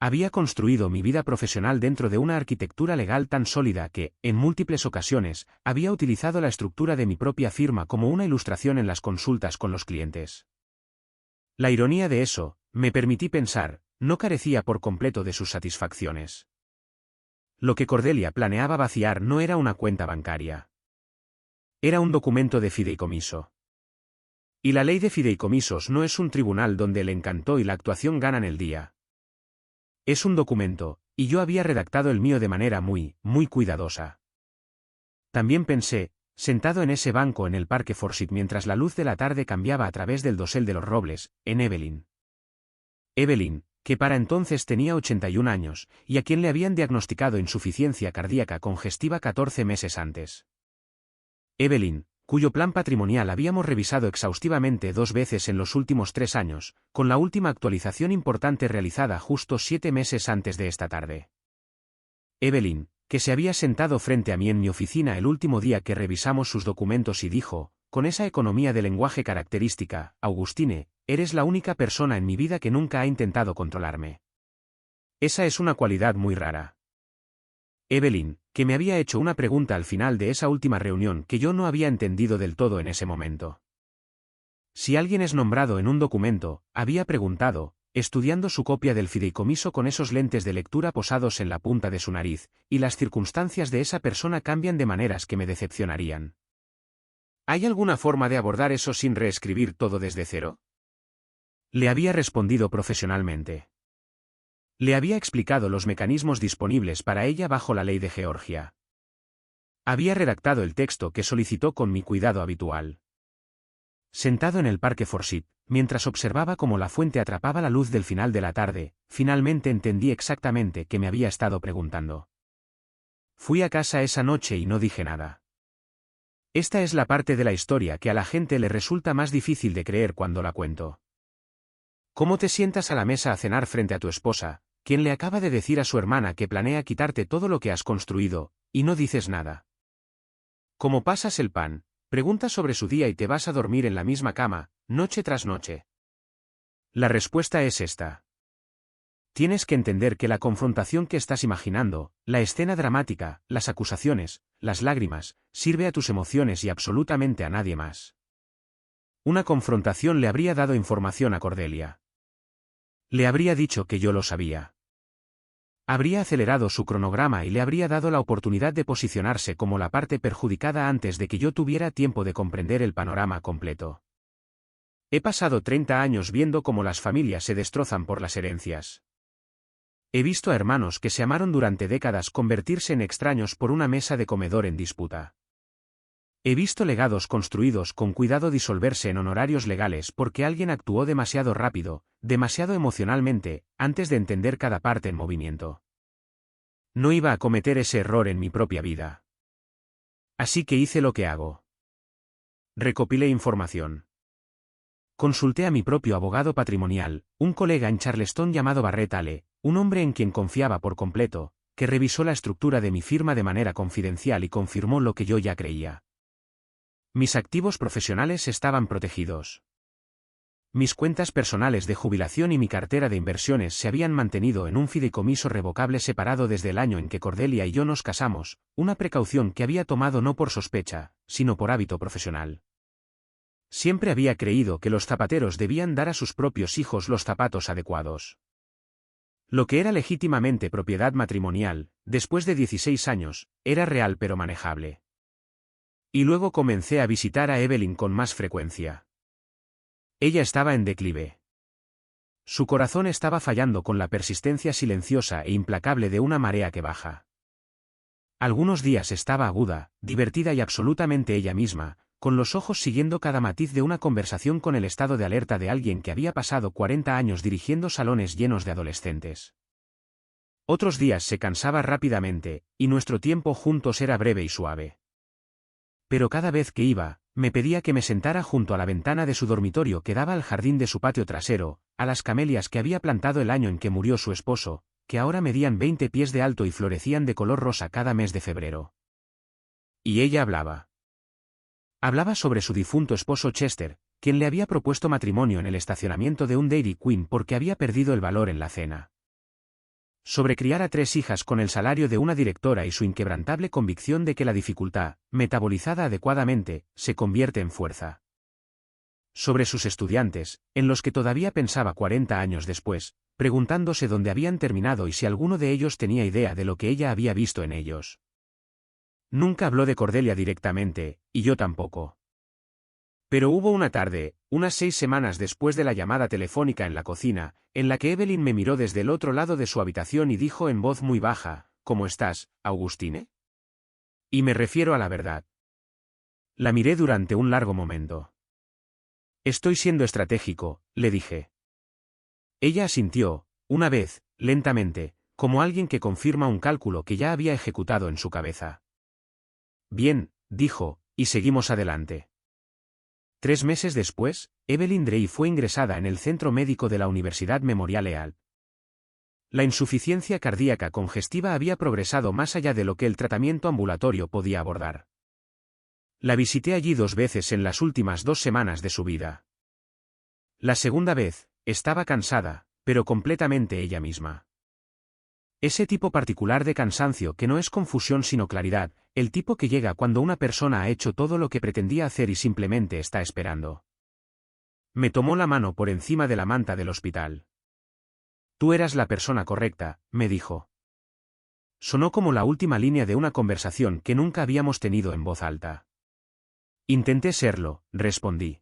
Había construido mi vida profesional dentro de una arquitectura legal tan sólida que, en múltiples ocasiones, había utilizado la estructura de mi propia firma como una ilustración en las consultas con los clientes. La ironía de eso, me permití pensar, no carecía por completo de sus satisfacciones. Lo que Cordelia planeaba vaciar no era una cuenta bancaria. Era un documento de fideicomiso. Y la ley de fideicomisos no es un tribunal donde el encanto y la actuación ganan el día. Es un documento, y yo había redactado el mío de manera muy cuidadosa. También pensé, sentado en ese banco en el Parque Forsyth mientras la luz de la tarde cambiaba a través del dosel de los robles, en Evelyn. Evelyn, que para entonces tenía 81 años, y a quien le habían diagnosticado insuficiencia cardíaca congestiva 14 meses antes. Evelyn, cuyo plan patrimonial habíamos revisado exhaustivamente 2 veces en los últimos 3 años, con la última actualización importante realizada justo 7 meses antes de esta tarde. Evelyn, que se había sentado frente a mí en mi oficina el último día que revisamos sus documentos y dijo, con esa economía de lenguaje característica, Augustine, eres la única persona en mi vida que nunca ha intentado controlarme. Esa es una cualidad muy rara. Evelyn, que me había hecho una pregunta al final de esa última reunión que yo no había entendido del todo en ese momento. Si alguien es nombrado en un documento, había preguntado, estudiando su copia del fideicomiso con esos lentes de lectura posados en la punta de su nariz, y las circunstancias de esa persona cambian de maneras que me decepcionarían. ¿Hay alguna forma de abordar eso sin reescribir todo desde cero? Le había respondido profesionalmente. Le había explicado los mecanismos disponibles para ella bajo la ley de Georgia. Había redactado el texto que solicitó con mi cuidado habitual. Sentado en el Parque Forsyth, mientras observaba cómo la fuente atrapaba la luz del final de la tarde, finalmente entendí exactamente qué me había estado preguntando. Fui a casa esa noche y no dije nada. Esta es la parte de la historia que a la gente le resulta más difícil de creer cuando la cuento. ¿Cómo te sientas a la mesa a cenar frente a tu esposa, quien le acaba de decir a su hermana que planea quitarte todo lo que has construido, y no dices nada? ¿Cómo pasas el pan? Preguntas sobre su día y te vas a dormir en la misma cama, noche tras noche. La respuesta es esta. Tienes que entender que la confrontación que estás imaginando, la escena dramática, las acusaciones, las lágrimas, sirve a tus emociones y absolutamente a nadie más. Una confrontación le habría dado información a Cordelia. Le habría dicho que yo lo sabía. Habría acelerado su cronograma y le habría dado la oportunidad de posicionarse como la parte perjudicada antes de que yo tuviera tiempo de comprender el panorama completo. He pasado 30 años viendo cómo las familias se destrozan por las herencias. He visto a hermanos que se amaron durante décadas convertirse en extraños por una mesa de comedor en disputa. He visto legados construidos con cuidado disolverse en honorarios legales porque alguien actuó demasiado rápido, demasiado emocionalmente, antes de entender cada parte en movimiento. No iba a cometer ese error en mi propia vida. Así que hice lo que hago. Recopilé información. Consulté a mi propio abogado patrimonial, un colega en Charleston llamado Barrett Ale, un hombre en quien confiaba por completo, que revisó la estructura de mi firma de manera confidencial y confirmó lo que yo ya creía. Mis activos profesionales estaban protegidos. Mis cuentas personales de jubilación y mi cartera de inversiones se habían mantenido en un fideicomiso revocable separado desde el año en que Cordelia y yo nos casamos, una precaución que había tomado no por sospecha, sino por hábito profesional. Siempre había creído que los zapateros debían dar a sus propios hijos los zapatos adecuados. Lo que era legítimamente propiedad matrimonial, después de 16 años, era real pero manejable. Y luego comencé a visitar a Evelyn con más frecuencia. Ella estaba en declive. Su corazón estaba fallando con la persistencia silenciosa e implacable de una marea que baja. Algunos días estaba aguda, divertida y absolutamente ella misma, con los ojos siguiendo cada matiz de una conversación con el estado de alerta de alguien que había pasado 40 años dirigiendo salones llenos de adolescentes. Otros días se cansaba rápidamente, y nuestro tiempo juntos era breve y suave. Pero cada vez que iba, me pedía que me sentara junto a la ventana de su dormitorio que daba al jardín de su patio trasero, a las camelias que había plantado el año en que murió su esposo, que ahora medían 20 pies de alto y florecían de color rosa cada mes de febrero. Y ella hablaba. Hablaba sobre su difunto esposo Chester, quien le había propuesto matrimonio en el estacionamiento de un Dairy Queen porque había perdido el valor en la cena. Sobre criar a 3 hijas con el salario de una directora y su inquebrantable convicción de que la dificultad, metabolizada adecuadamente, se convierte en fuerza. Sobre sus estudiantes, en los que todavía pensaba 40 años después, preguntándose dónde habían terminado y si alguno de ellos tenía idea de lo que ella había visto en ellos. Nunca habló de Cordelia directamente, y yo tampoco. Pero hubo una tarde, unas 6 semanas después de la llamada telefónica en la cocina, en la que Evelyn me miró desde el otro lado de su habitación y dijo en voz muy baja, ¿cómo estás, Augustine? Y me refiero a la verdad. La miré durante un largo momento. Estoy siendo estratégico, le dije. Ella asintió, una vez, lentamente, como alguien que confirma un cálculo que ya había ejecutado en su cabeza. Bien, dijo, y seguimos adelante. 3 meses después, Evelyn Drey fue ingresada en el centro médico de la Universidad Memorial EAL. La insuficiencia cardíaca congestiva había progresado más allá de lo que el tratamiento ambulatorio podía abordar. La visité allí 2 veces en las últimas 2 semanas de su vida. La segunda vez, estaba cansada, pero completamente ella misma. Ese tipo particular de cansancio que no es confusión sino claridad, el tipo que llega cuando una persona ha hecho todo lo que pretendía hacer y simplemente está esperando. Me tomó la mano por encima de la manta del hospital. Tú eras la persona correcta, me dijo. Sonó como la última línea de una conversación que nunca habíamos tenido en voz alta. Intenté serlo, respondí.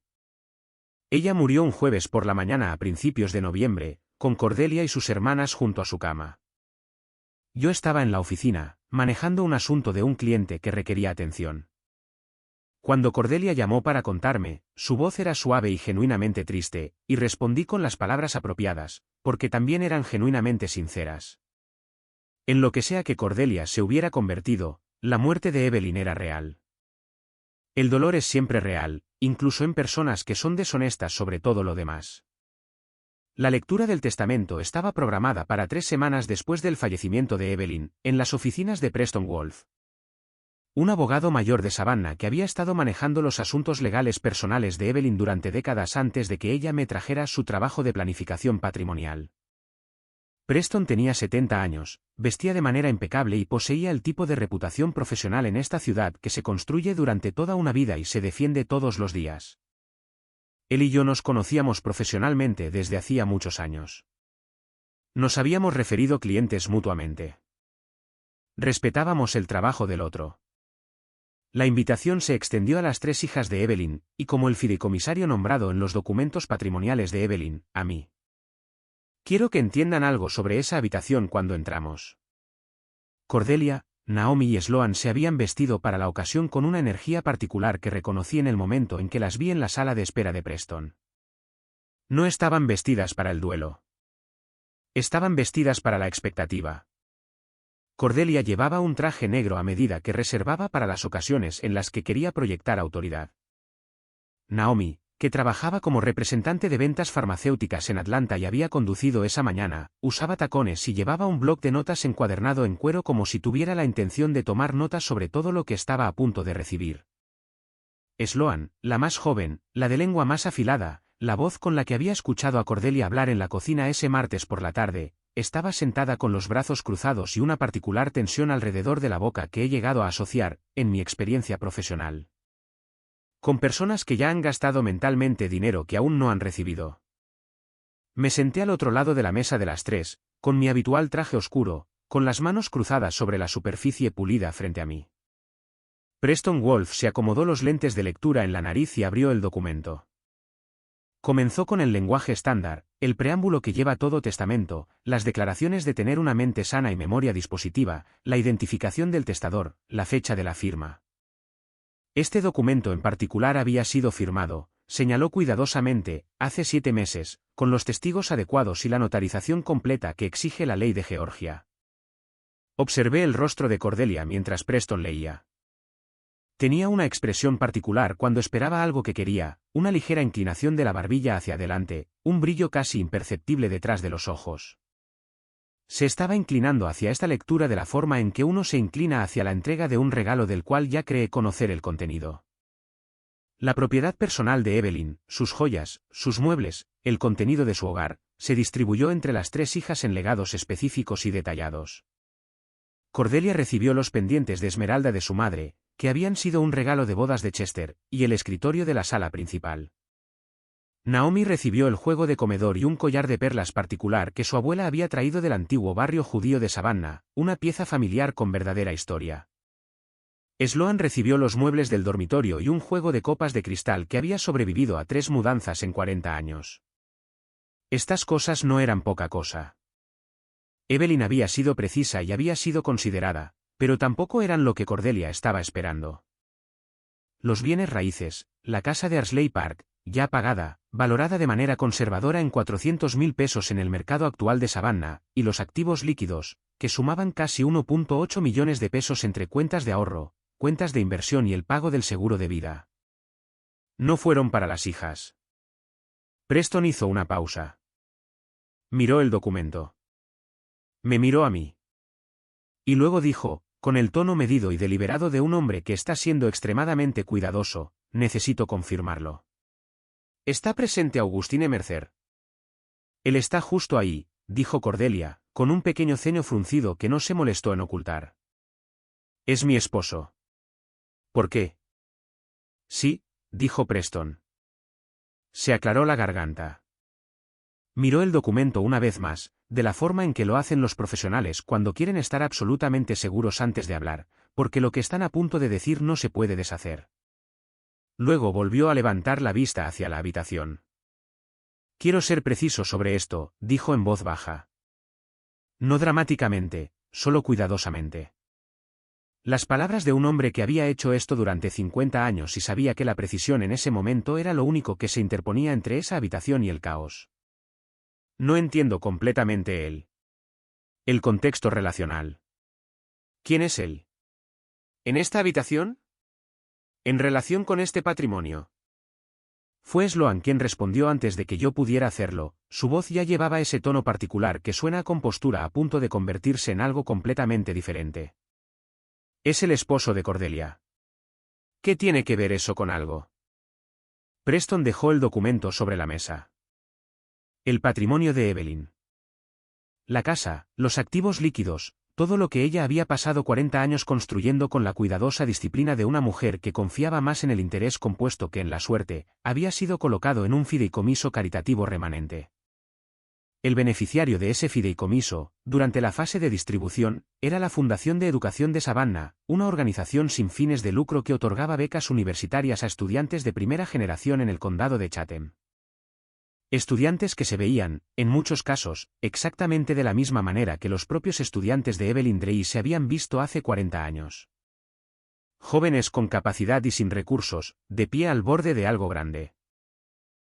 Ella murió un jueves por la mañana a principios de noviembre, con Cordelia y sus hermanas junto a su cama. Yo estaba en la oficina, manejando un asunto de un cliente que requería atención. Cuando Cordelia llamó para contarme, su voz era suave y genuinamente triste, y respondí con las palabras apropiadas, porque también eran genuinamente sinceras. En lo que sea que Cordelia se hubiera convertido, la muerte de Evelyn era real. El dolor es siempre real, incluso en personas que son deshonestas sobre todo lo demás. La lectura del testamento estaba programada para 3 semanas después del fallecimiento de Evelyn, en las oficinas de Preston Wolf. Un abogado mayor de Savannah que había estado manejando los asuntos legales personales de Evelyn durante décadas antes de que ella me trajera su trabajo de planificación patrimonial. Preston tenía 70 años, vestía de manera impecable y poseía el tipo de reputación profesional en esta ciudad que se construye durante toda una vida y se defiende todos los días. Él y yo nos conocíamos profesionalmente desde hacía muchos años. Nos habíamos referido clientes mutuamente. Respetábamos el trabajo del otro. La invitación se extendió a las 3 hijas de Evelyn, y como el fideicomisario nombrado en los documentos patrimoniales de Evelyn, a mí. Quiero que entiendan algo sobre esa habitación cuando entramos. Cordelia, Naomi y Sloan se habían vestido para la ocasión con una energía particular que reconocí en el momento en que las vi en la sala de espera de Preston. No estaban vestidas para el duelo. Estaban vestidas para la expectativa. Cordelia llevaba un traje negro a medida que reservaba para las ocasiones en las que quería proyectar autoridad. Naomi, que trabajaba como representante de ventas farmacéuticas en Atlanta y había conducido esa mañana, usaba tacones y llevaba un bloc de notas encuadernado en cuero como si tuviera la intención de tomar notas sobre todo lo que estaba a punto de recibir. Sloan, la más joven, la de lengua más afilada, la voz con la que había escuchado a Cordelia hablar en la cocina ese martes por la tarde, estaba sentada con los brazos cruzados y una particular tensión alrededor de la boca que he llegado a asociar, en mi experiencia profesional, con personas que ya han gastado mentalmente dinero que aún no han recibido. Me senté al otro lado de la mesa de las 3, con mi habitual traje oscuro, con las manos cruzadas sobre la superficie pulida frente a mí. Preston Wolf se acomodó los lentes de lectura en la nariz y abrió el documento. Comenzó con el lenguaje estándar, el preámbulo que lleva todo testamento, las declaraciones de tener una mente sana y memoria dispositiva, la identificación del testador, la fecha de la firma. Este documento en particular había sido firmado, señaló cuidadosamente, hace 7 meses, con los testigos adecuados y la notarización completa que exige la ley de Georgia. Observé el rostro de Cordelia mientras Preston leía. Tenía una expresión particular cuando esperaba algo que quería, una ligera inclinación de la barbilla hacia adelante, un brillo casi imperceptible detrás de los ojos. Se estaba inclinando hacia esta lectura de la forma en que uno se inclina hacia la entrega de un regalo del cual ya cree conocer el contenido. La propiedad personal de Evelyn, sus joyas, sus muebles, el contenido de su hogar, se distribuyó entre las 3 hijas en legados específicos y detallados. Cordelia recibió los pendientes de esmeralda de su madre, que habían sido un regalo de bodas de Chester, y el escritorio de la sala principal. Naomi recibió el juego de comedor y un collar de perlas particular que su abuela había traído del antiguo barrio judío de Savannah, una pieza familiar con verdadera historia. Sloan recibió los muebles del dormitorio y un juego de copas de cristal que había sobrevivido a 3 mudanzas en 40 años. Estas cosas no eran poca cosa. Evelyn había sido precisa y había sido considerada, pero tampoco eran lo que Cordelia estaba esperando. Los bienes raíces, la casa de Arsley Park, ya pagada, valorada de manera conservadora en 400.000 pesos en el mercado actual de Savannah, y los activos líquidos, que sumaban casi 1.8 millones de pesos entre cuentas de ahorro, cuentas de inversión y el pago del seguro de vida. No fueron para las hijas. Preston hizo una pausa. Miró el documento. Me miró a mí. Y luego dijo, con el tono medido y deliberado de un hombre que está siendo extremadamente cuidadoso, necesito confirmarlo. ¿Está presente Augustine Mercer? Él está justo ahí, dijo Cordelia, con un pequeño ceño fruncido que no se molestó en ocultar. Es mi esposo. ¿Por qué? Sí, dijo Preston. Se aclaró la garganta. Miró el documento una vez más, de la forma en que lo hacen los profesionales cuando quieren estar absolutamente seguros antes de hablar, porque lo que están a punto de decir no se puede deshacer. Luego volvió a levantar la vista hacia la habitación. Quiero ser preciso sobre esto, dijo en voz baja. No dramáticamente, solo cuidadosamente. Las palabras de un hombre que había hecho esto durante 50 años y sabía que la precisión en ese momento era lo único que se interponía entre esa habitación y el caos. No entiendo completamente el contexto relacional. ¿Quién es él? ¿En esta habitación? ¿En relación con este patrimonio? Fue Sloan quien respondió antes de que yo pudiera hacerlo, su voz ya llevaba ese tono particular que suena a compostura a punto de convertirse en algo completamente diferente. Es el esposo de Cordelia. ¿Qué tiene que ver eso con algo? Preston dejó el documento sobre la mesa. El patrimonio de Evelyn. La casa, los activos líquidos, todo lo que ella había pasado 40 años construyendo con la cuidadosa disciplina de una mujer que confiaba más en el interés compuesto que en la suerte, había sido colocado en un fideicomiso caritativo remanente. El beneficiario de ese fideicomiso, durante la fase de distribución, era la Fundación de Educación de Savannah, una organización sin fines de lucro que otorgaba becas universitarias a estudiantes de primera generación en el condado de Chatham. Estudiantes que se veían, en muchos casos, exactamente de la misma manera que los propios estudiantes de Evelyn Drey se habían visto hace 40 años. Jóvenes con capacidad y sin recursos, de pie al borde de algo grande.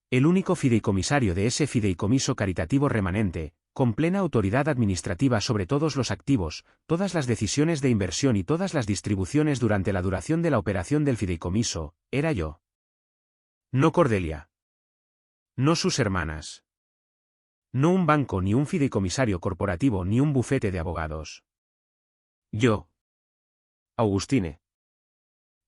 El único fideicomisario de ese fideicomiso caritativo remanente, con plena autoridad administrativa sobre todos los activos, todas las decisiones de inversión y todas las distribuciones durante la duración de la operación del fideicomiso, era yo. No Cordelia. No sus hermanas. No un banco ni un fideicomisario corporativo ni un bufete de abogados. Yo. Augustine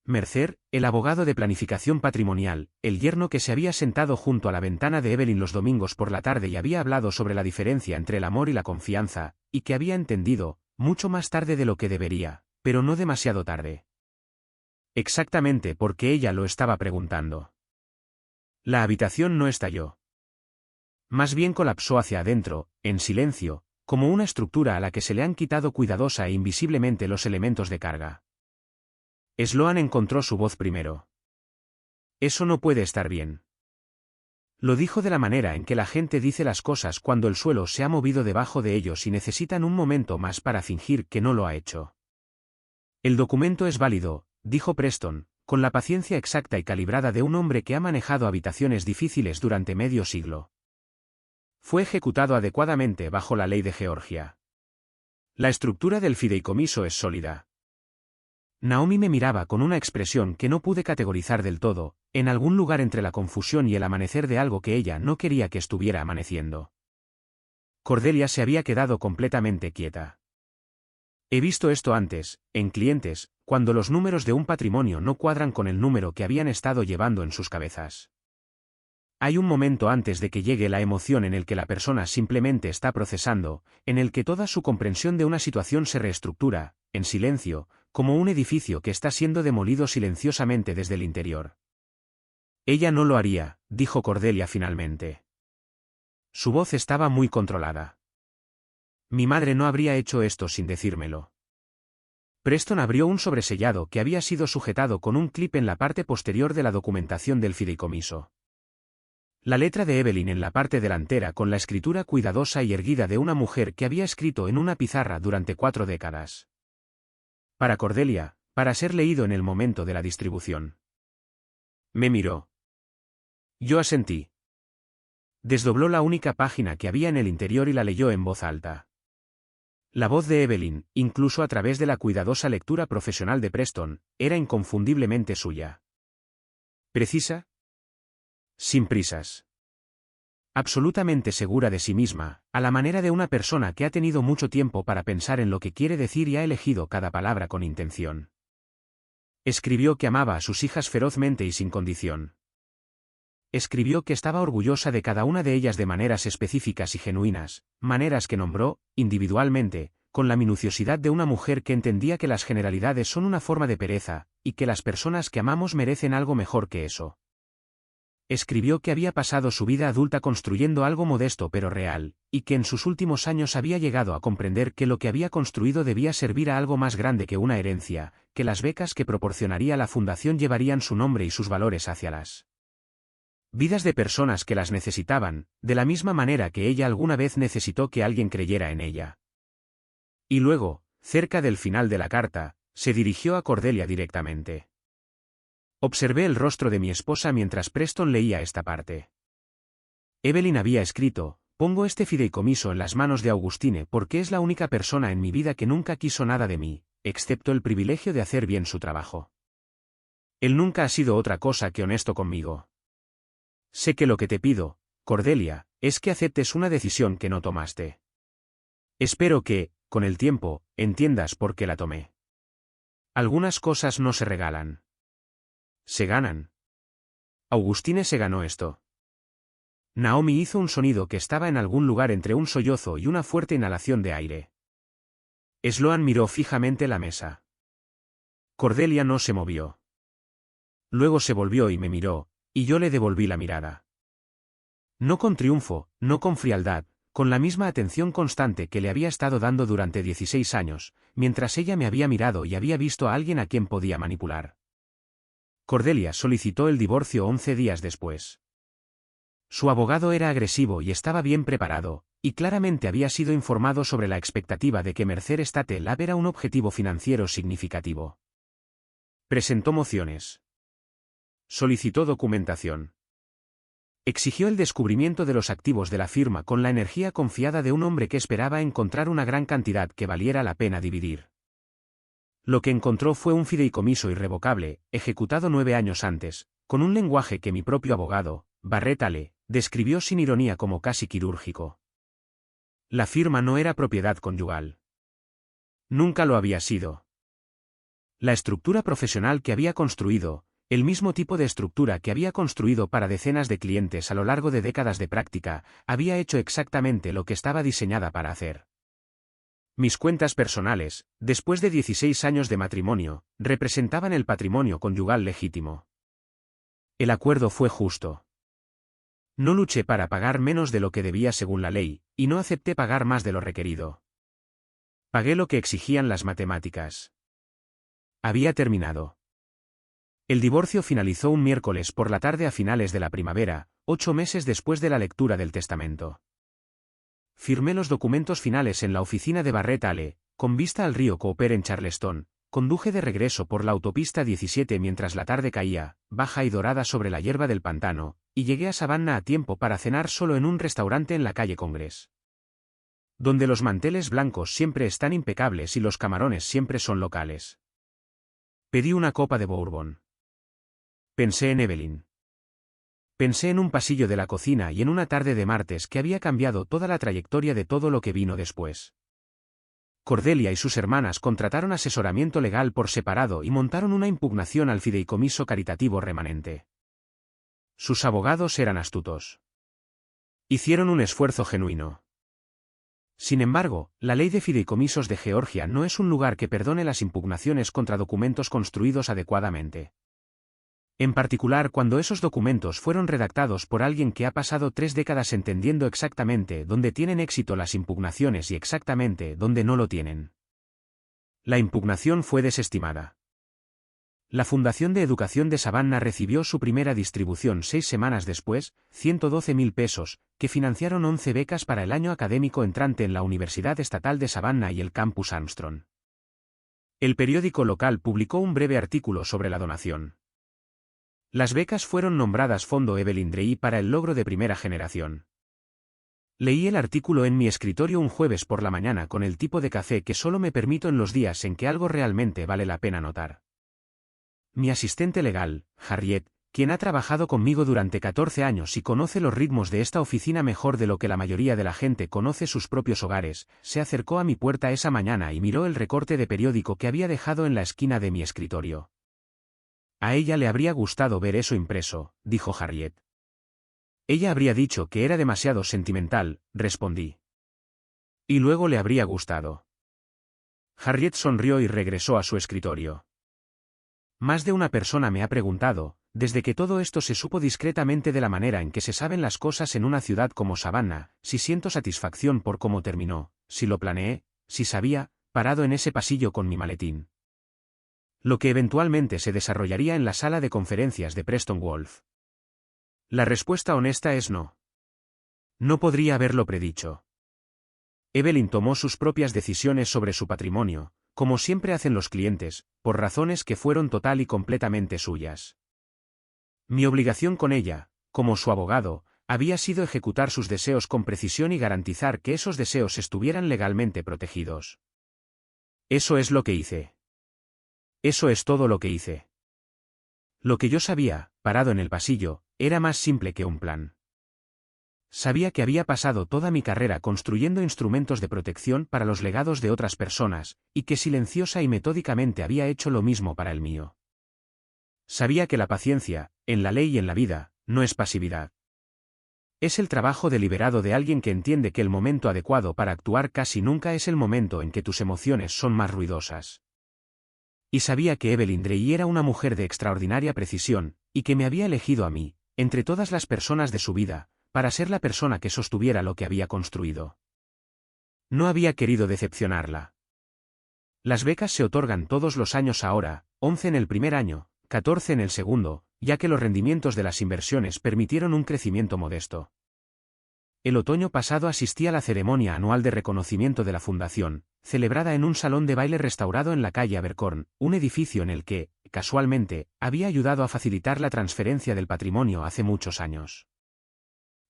Mercer, el abogado de planificación patrimonial, el yerno que se había sentado junto a la ventana de Evelyn los domingos por la tarde y había hablado sobre la diferencia entre el amor y la confianza, y que había entendido, mucho más tarde de lo que debería, pero no demasiado tarde. Exactamente porque ella lo estaba preguntando. La habitación no estalló. Más bien colapsó hacia adentro, en silencio, como una estructura a la que se le han quitado cuidadosa e invisiblemente los elementos de carga. Sloan encontró su voz primero. Eso no puede estar bien. Lo dijo de la manera en que la gente dice las cosas cuando el suelo se ha movido debajo de ellos y necesitan un momento más para fingir que no lo ha hecho. El documento es válido, dijo Preston, con la paciencia exacta y calibrada de un hombre que ha manejado habitaciones difíciles durante medio siglo. Fue ejecutado adecuadamente bajo la ley de Georgia. La estructura del fideicomiso es sólida. Naomi me miraba con una expresión que no pude categorizar del todo, en algún lugar entre la confusión y el amanecer de algo que ella no quería que estuviera amaneciendo. Cordelia se había quedado completamente quieta. He visto esto antes, en clientes, cuando los números de un patrimonio no cuadran con el número que habían estado llevando en sus cabezas. Hay un momento antes de que llegue la emoción en el que la persona simplemente está procesando, en el que toda su comprensión de una situación se reestructura, en silencio, como un edificio que está siendo demolido silenciosamente desde el interior. Ella no lo haría, dijo Cordelia finalmente. Su voz estaba muy controlada. Mi madre no habría hecho esto sin decírmelo. Preston abrió un sobresellado que había sido sujetado con un clip en la parte posterior de la documentación del fideicomiso. La letra de Evelyn en la parte delantera con la escritura cuidadosa y erguida de una mujer que había escrito en una pizarra durante 4 décadas. Para Cordelia, para ser leído en el momento de la distribución. Me miró. Yo asentí. Desdobló la única página que había en el interior y la leyó en voz alta. La voz de Evelyn, incluso a través de la cuidadosa lectura profesional de Preston, era inconfundiblemente suya. ¿Precisa? Sin prisas. Absolutamente segura de sí misma, a la manera de una persona que ha tenido mucho tiempo para pensar en lo que quiere decir y ha elegido cada palabra con intención. Escribió que amaba a sus hijas ferozmente y sin condición. Escribió que estaba orgullosa de cada una de ellas de maneras específicas y genuinas, maneras que nombró, individualmente, con la minuciosidad de una mujer que entendía que las generalidades son una forma de pereza, y que las personas que amamos merecen algo mejor que eso. Escribió que había pasado su vida adulta construyendo algo modesto pero real, y que en sus últimos años había llegado a comprender que lo que había construido debía servir a algo más grande que una herencia, que las becas que proporcionaría la fundación llevarían su nombre y sus valores hacia las vidas de personas que las necesitaban, de la misma manera que ella alguna vez necesitó que alguien creyera en ella. Y luego, cerca del final de la carta, se dirigió a Cordelia directamente. Observé el rostro de mi esposa mientras Preston leía esta parte. Evelyn había escrito, pongo este fideicomiso en las manos de Augustine porque es la única persona en mi vida que nunca quiso nada de mí, excepto el privilegio de hacer bien su trabajo. Él nunca ha sido otra cosa que honesto conmigo. Sé que lo que te pido, Cordelia, es que aceptes una decisión que no tomaste. Espero que, con el tiempo, entiendas por qué la tomé. Algunas cosas no se regalan. Se ganan. Augustine se ganó esto. Naomi hizo un sonido que estaba en algún lugar entre un sollozo y una fuerte inhalación de aire. Sloan miró fijamente la mesa. Cordelia no se movió. Luego se volvió y me miró, y yo le devolví la mirada. No con triunfo, no con frialdad, con la misma atención constante que le había estado dando durante 16 años, mientras ella me había mirado y había visto a alguien a quien podía manipular. Cordelia solicitó el divorcio 11 días después. Su abogado era agresivo y estaba bien preparado, y claramente había sido informado sobre la expectativa de que Mercer Estate Lab era un objetivo financiero significativo. Presentó mociones. Solicitó documentación. Exigió el descubrimiento de los activos de la firma con la energía confiada de un hombre que esperaba encontrar una gran cantidad que valiera la pena dividir. Lo que encontró fue un fideicomiso irrevocable, ejecutado 9 años antes, con un lenguaje que mi propio abogado, Barrett Ale, describió sin ironía como casi quirúrgico. La firma no era propiedad conyugal. Nunca lo había sido. La estructura profesional que había construido, el mismo tipo de estructura que había construido para decenas de clientes a lo largo de décadas de práctica, había hecho exactamente lo que estaba diseñada para hacer. Mis cuentas personales, después de 16 años de matrimonio, representaban el patrimonio conyugal legítimo. El acuerdo fue justo. No luché para pagar menos de lo que debía según la ley, y no acepté pagar más de lo requerido. Pagué lo que exigían las matemáticas. Había terminado. El divorcio finalizó un miércoles por la tarde a finales de la primavera, 8 meses después de la lectura del testamento. Firmé los documentos finales en la oficina de Barrett Ale, con vista al río Cooper en Charleston. Conduje de regreso por la autopista 17 mientras la tarde caía, baja y dorada sobre la hierba del pantano, y llegué a Savannah a tiempo para cenar solo en un restaurante en la calle Congress. Donde los manteles blancos siempre están impecables y los camarones siempre son locales. Pedí una copa de bourbon. Pensé en Evelyn. Pensé en un pasillo de la cocina y en una tarde de martes que había cambiado toda la trayectoria de todo lo que vino después. Cordelia y sus hermanas contrataron asesoramiento legal por separado y montaron una impugnación al fideicomiso caritativo remanente. Sus abogados eran astutos. Hicieron un esfuerzo genuino. Sin embargo, la ley de fideicomisos de Georgia no es un lugar que perdone las impugnaciones contra documentos construidos adecuadamente. En particular cuando esos documentos fueron redactados por alguien que ha pasado 3 décadas entendiendo exactamente dónde tienen éxito las impugnaciones y exactamente dónde no lo tienen. La impugnación fue desestimada. La Fundación de Educación de Savannah recibió su primera distribución 6 semanas después, 112.000 pesos, que financiaron 11 becas para el año académico entrante en la Universidad Estatal de Savannah y el Campus Armstrong. El periódico local publicó un breve artículo sobre la donación. Las becas fueron nombradas Fondo Evelyn Drey para el logro de primera generación. Leí el artículo en mi escritorio un jueves por la mañana con el tipo de café que solo me permito en los días en que algo realmente vale la pena notar. Mi asistente legal, Harriet, quien ha trabajado conmigo durante 14 años y conoce los ritmos de esta oficina mejor de lo que la mayoría de la gente conoce sus propios hogares, se acercó a mi puerta esa mañana y miró el recorte de periódico que había dejado en la esquina de mi escritorio. A ella le habría gustado ver eso impreso, dijo Harriet. Ella habría dicho que era demasiado sentimental, respondí. Y luego le habría gustado. Harriet sonrió y regresó a su escritorio. Más de una persona me ha preguntado, desde que todo esto se supo discretamente de la manera en que se saben las cosas en una ciudad como Savannah, si siento satisfacción por cómo terminó, si lo planeé, si sabía, parado en ese pasillo con mi maletín. Lo que eventualmente se desarrollaría en la sala de conferencias de Preston Wolf. La respuesta honesta es no. No podría haberlo predicho. Evelyn tomó sus propias decisiones sobre su patrimonio, como siempre hacen los clientes, por razones que fueron total y completamente suyas. Mi obligación con ella, como su abogado, había sido ejecutar sus deseos con precisión y garantizar que esos deseos estuvieran legalmente protegidos. Eso es lo que hice. Eso es todo lo que hice. Lo que yo sabía, parado en el pasillo, era más simple que un plan. Sabía que había pasado toda mi carrera construyendo instrumentos de protección para los legados de otras personas, y que silenciosa y metódicamente había hecho lo mismo para el mío. Sabía que la paciencia, en la ley y en la vida, no es pasividad. Es el trabajo deliberado de alguien que entiende que el momento adecuado para actuar casi nunca es el momento en que tus emociones son más ruidosas. Y sabía que Evelyn Drey era una mujer de extraordinaria precisión, y que me había elegido a mí, entre todas las personas de su vida, para ser la persona que sostuviera lo que había construido. No había querido decepcionarla. Las becas se otorgan todos los años ahora, 11 en el primer año, 14 en el segundo, ya que los rendimientos de las inversiones permitieron un crecimiento modesto. El otoño pasado asistí a la ceremonia anual de reconocimiento de la Fundación, celebrada en un salón de baile restaurado en la calle Abercorn, un edificio en el que, casualmente, había ayudado a facilitar la transferencia del patrimonio hace muchos años.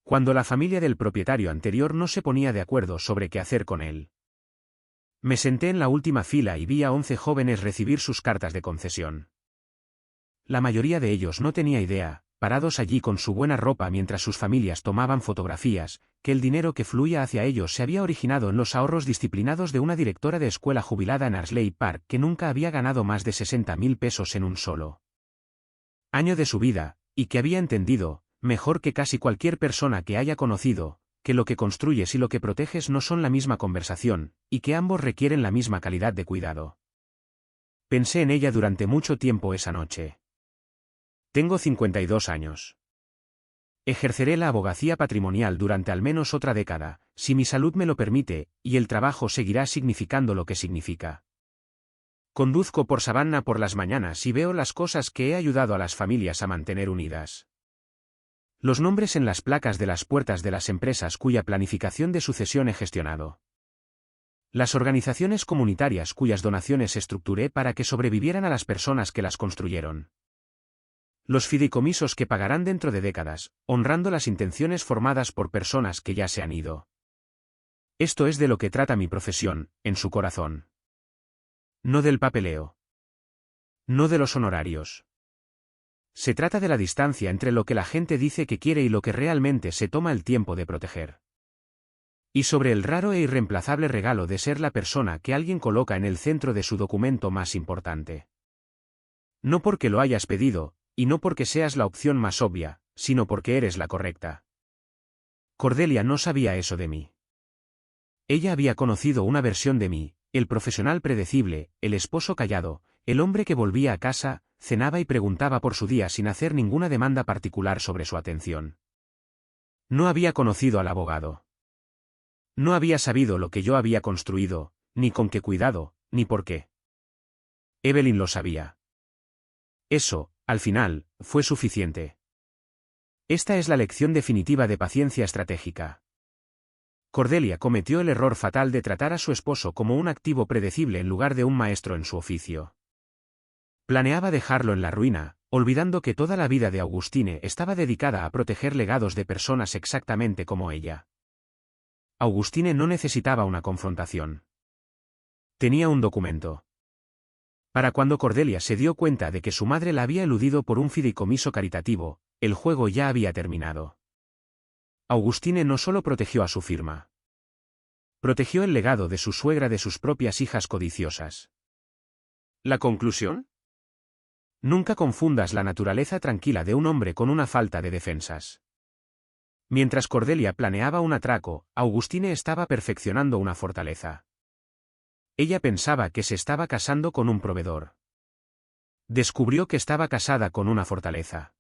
Cuando la familia del propietario anterior no se ponía de acuerdo sobre qué hacer con él. Me senté en la última fila y vi a 11 jóvenes recibir sus cartas de concesión. La mayoría de ellos no tenía idea, parados allí con su buena ropa mientras sus familias tomaban fotografías, que el dinero que fluía hacia ellos se había originado en los ahorros disciplinados de una directora de escuela jubilada en Arsley Park que nunca había ganado más de 60.000 pesos en un solo año de su vida, y que había entendido, mejor que casi cualquier persona que haya conocido, que lo que construyes y lo que proteges no son la misma conversación, y que ambos requieren la misma calidad de cuidado. Pensé en ella durante mucho tiempo esa noche. Tengo 52 años. Ejerceré la abogacía patrimonial durante al menos otra década, si mi salud me lo permite, y el trabajo seguirá significando lo que significa. Conduzco por Savannah por las mañanas y veo las cosas que he ayudado a las familias a mantener unidas. Los nombres en las placas de las puertas de las empresas cuya planificación de sucesión he gestionado. Las organizaciones comunitarias cuyas donaciones estructuré para que sobrevivieran a las personas que las construyeron. Los fideicomisos que pagarán dentro de décadas, honrando las intenciones formadas por personas que ya se han ido. Esto es de lo que trata mi profesión, en su corazón. No del papeleo. No de los honorarios. Se trata de la distancia entre lo que la gente dice que quiere y lo que realmente se toma el tiempo de proteger. Y sobre el raro e irreemplazable regalo de ser la persona que alguien coloca en el centro de su documento más importante. No porque lo hayas pedido, y no porque seas la opción más obvia, sino porque eres la correcta. Cordelia no sabía eso de mí. Ella había conocido una versión de mí, el profesional predecible, el esposo callado, el hombre que volvía a casa, cenaba y preguntaba por su día sin hacer ninguna demanda particular sobre su atención. No había conocido al abogado. No había sabido lo que yo había construido, ni con qué cuidado, ni por qué. Evelyn lo sabía. Eso, al final, fue suficiente. Esta es la lección definitiva de paciencia estratégica. Cordelia cometió el error fatal de tratar a su esposo como un activo predecible en lugar de un maestro en su oficio. Planeaba dejarlo en la ruina, olvidando que toda la vida de Augustine estaba dedicada a proteger legados de personas exactamente como ella. Augustine no necesitaba una confrontación. Tenía un documento. Para cuando Cordelia se dio cuenta de que su madre la había eludido por un fideicomiso caritativo, el juego ya había terminado. Augustine no solo protegió a su firma. Protegió el legado de su suegra de sus propias hijas codiciosas. ¿La conclusión? Nunca confundas la naturaleza tranquila de un hombre con una falta de defensas. Mientras Cordelia planeaba un atraco, Augustine estaba perfeccionando una fortaleza. Ella pensaba que se estaba casando con un proveedor. Descubrió que estaba casada con una fortaleza.